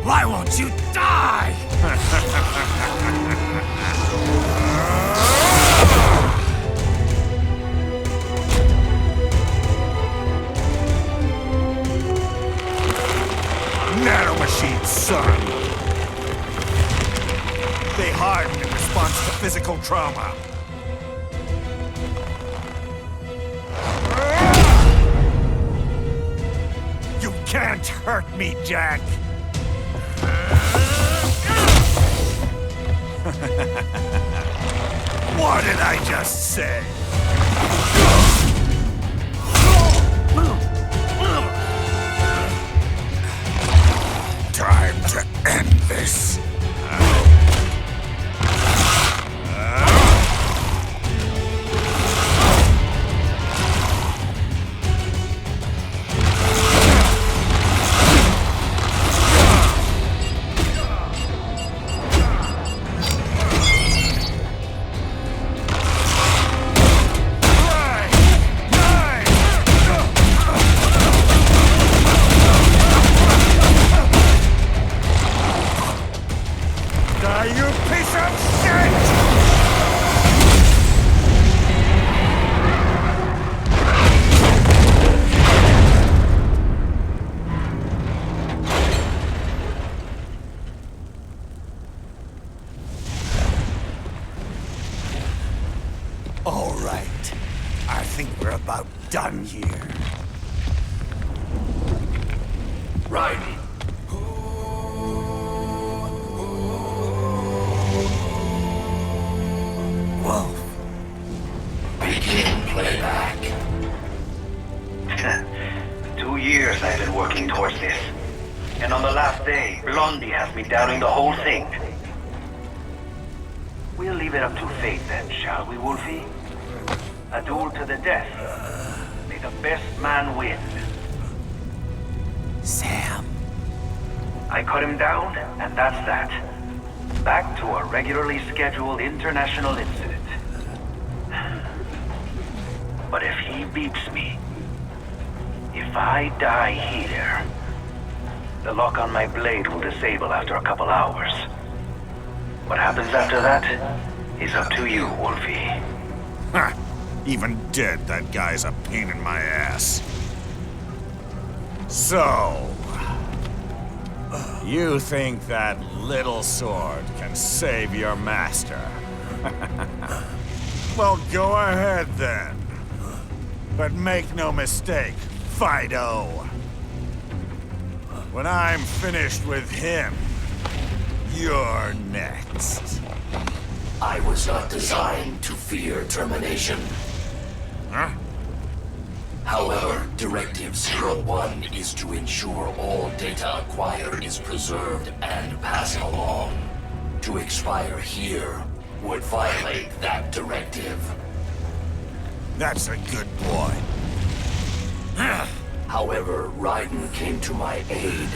Why won't you die? Nanomachines, son. They harden in response to physical trauma. You can't hurt me, Jack. What did I just say? Time to end this. Raiden. Wolf. Begin playback. 2 years I've been working towards this. And on the last day, Blondie has me downing the whole thing. We'll leave it up to fate then, shall we, Wolfie? A duel to the death. May the best man win. Sam. I cut him down, and that's that. Back to a regularly scheduled international incident. But if he beats me, if I die here, the lock on my blade will disable after a couple hours. What happens after that is up to you, Wolfie. Ha! Even dead, that guy's a pain in my ass. So... you think that little sword can save your master? Well, go ahead then. But make no mistake, Fido. When I'm finished with him, you're next. I was not designed to fear termination. Huh? However, Directive 01 is to ensure all data acquired is preserved and passed along. To expire here would violate that directive. That's a good boy. However, Raiden came to my aid.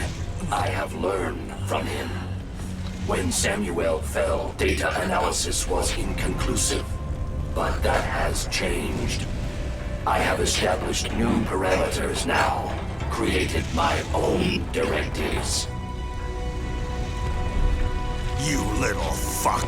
I have learned from him. When Samuel fell, data analysis was inconclusive. But that has changed. I have established new parameters now, created my own directives. You little fuck.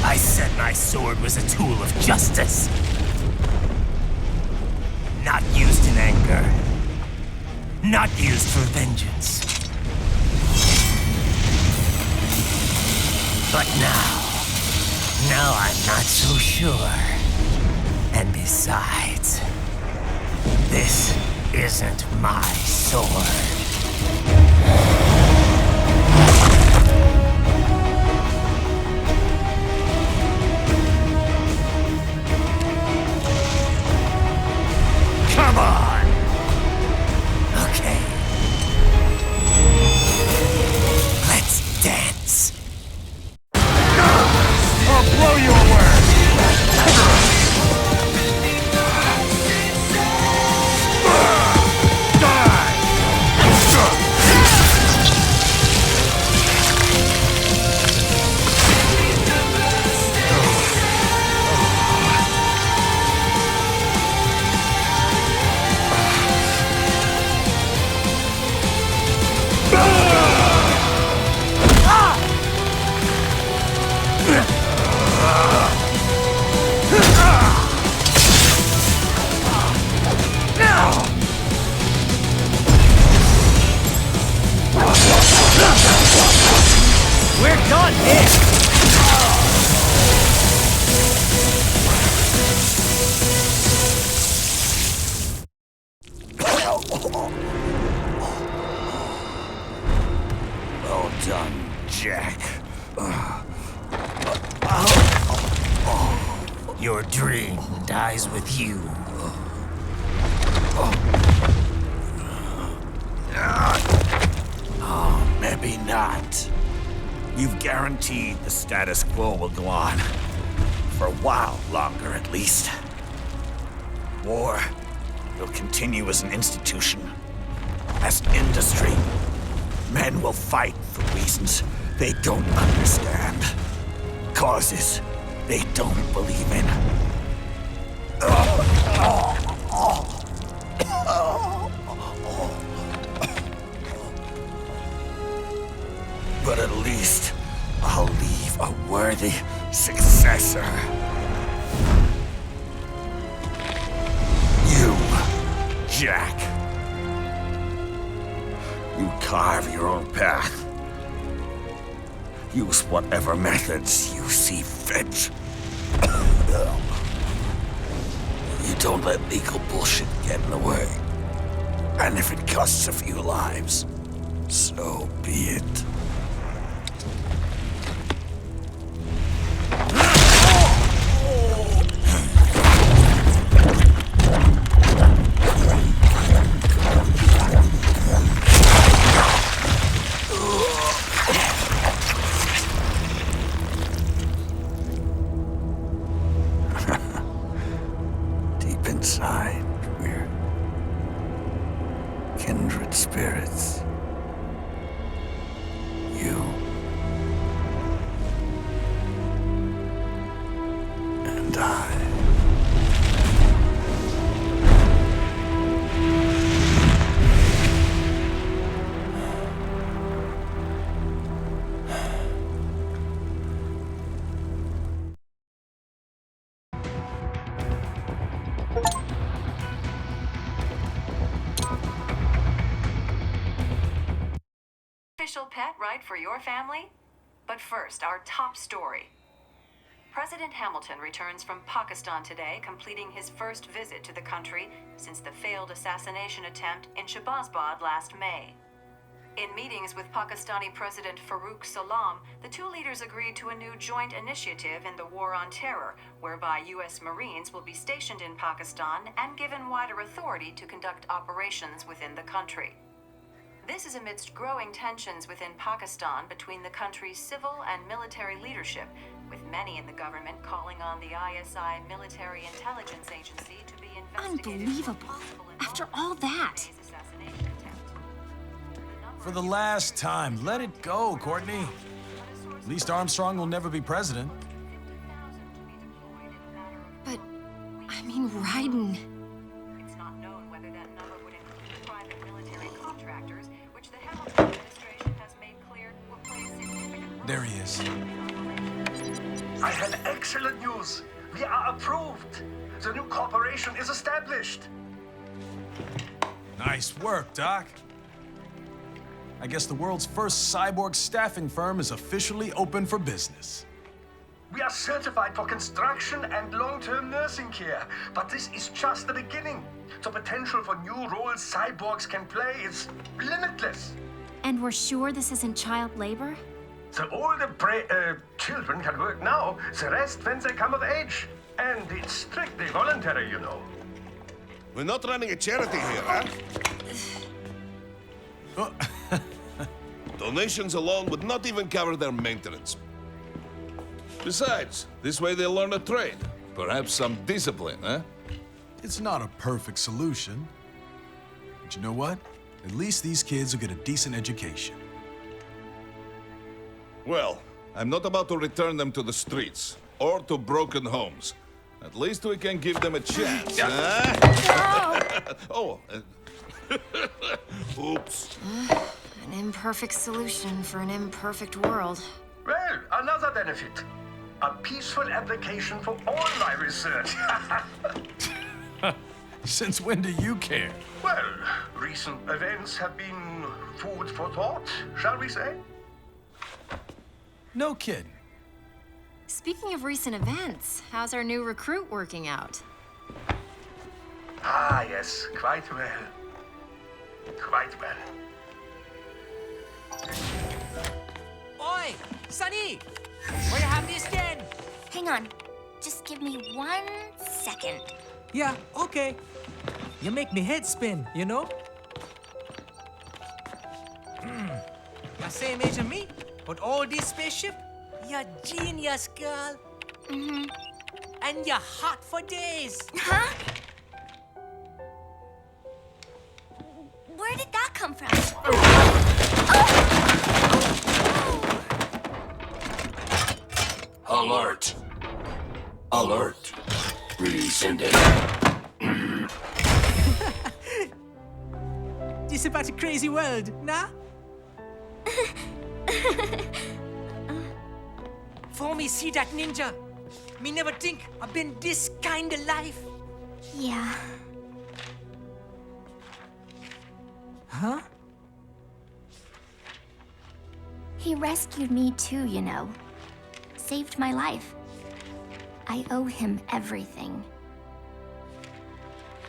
I said my sword was a tool of justice. Not used in anger. Not used for vengeance. But now I'm not so sure. And besides, this isn't my sword. Come on! Okay. Let's dance. I'll blow you away! We're done here! Well done, Jack. Your dream dies with you. Oh, maybe not. You've guaranteed the status quo will go on. For a while longer, at least. War will continue as an institution. As an industry. Men will fight for reasons they don't understand. Causes they don't believe in. But at least I'll leave a worthy successor. You, Jack. You carve your own path. Use whatever methods you see fit. You don't let legal bullshit get in the way. And if it costs a few lives, so be it. Deep inside, we're kindred spirits. You and I. Official pet right for your family? But first, our top story. President Hamilton returns from Pakistan today, completing his first visit to the country since the failed assassination attempt in Shahbazbad last May. In meetings with Pakistani President Farooq Salam, the two leaders agreed to a new joint initiative in the war on terror, whereby U.S. Marines will be stationed in Pakistan and given wider authority to conduct operations within the country. This is amidst growing tensions within Pakistan between the country's civil and military leadership, with many in the government calling on the ISI military intelligence agency to be investigated. Unbelievable. After all that. For the last time, let it go, Courtney. At least Armstrong will never be president. But, I mean, Raiden. It's not known whether that number would include private military contractors, which the Hamilton administration has made clear will play a significant role. There he is. I have excellent news. We are approved. The new corporation is established. Nice work, Doc. I guess the world's first cyborg staffing firm is officially open for business. We are certified for construction and long-term nursing care, but this is just the beginning. The potential for new roles cyborgs can play is limitless. And we're sure this isn't child labor? The older children can work now, the rest when they come of age. And it's strictly voluntary, you know. We're not running a charity here, huh? Donations alone would not even cover their maintenance. Besides, this way they'll learn a trade. Perhaps some discipline, huh? It's not a perfect solution. But you know what? At least these kids will get a decent education. Well, I'm not about to return them to the streets or to broken homes. At least we can give them a chance, huh? Oh, oops. An imperfect solution for an imperfect world. Well, another benefit. A peaceful application for all my research. Since when do you care? Well, recent events have been food for thought, shall we say? No kidding. Speaking of recent events, how's our new recruit working out? Ah, yes, quite well. Quite well. Oi, Sonny! Where you have this then? Hang on. Just give me 1 second. Yeah, okay. You make me head spin, you know? You're same age as me, but all this spaceship, you're genius, girl. Mm-hmm. And you're hot for days. Huh? Where did that come from? Alert! Alert! Rescinding. This is about a crazy world, nah? before me see that ninja. Me never think I've been this kind of life. Yeah. Huh? He rescued me too, you know. Saved my life. I owe him everything.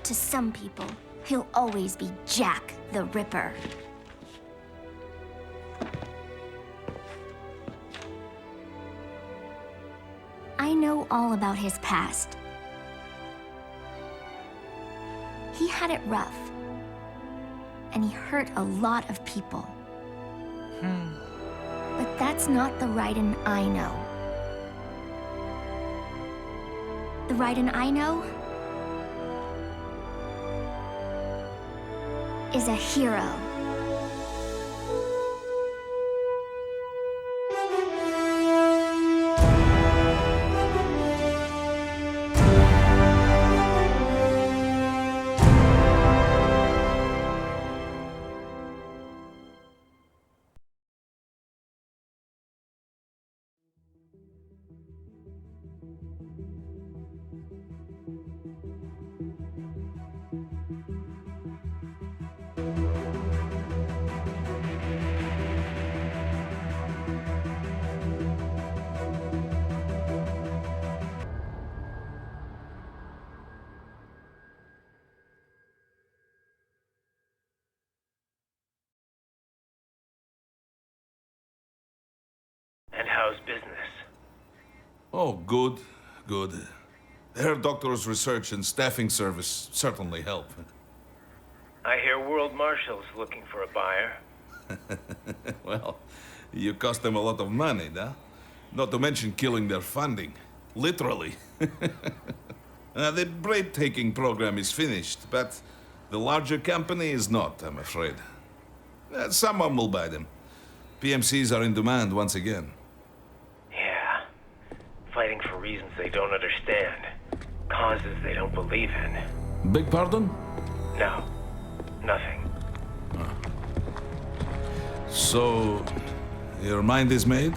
To some people, he'll always be Jack the Ripper. I know all about his past. He had it rough. And he hurt a lot of people. But that's not the Raiden I know. The Raiden I know is a hero. And how's business? Oh, good, good. Herr Doctor's research and staffing service certainly help. I hear World Marshal's looking for a buyer. Well, you cost them a lot of money, huh? Not to mention killing their funding. Literally. The break-taking program is finished, but the larger company is not, I'm afraid. Someone will buy them. PMCs are in demand once again. Yeah. Fighting for reasons they don't understand. Causes they don't believe in. Beg pardon? No. Nothing. So, your mind is made?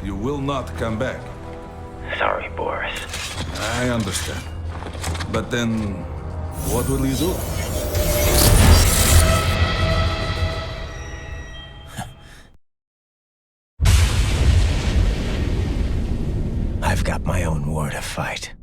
You will not come back? Sorry, Boris. I understand. But then, what will you do? I've got my own war to fight.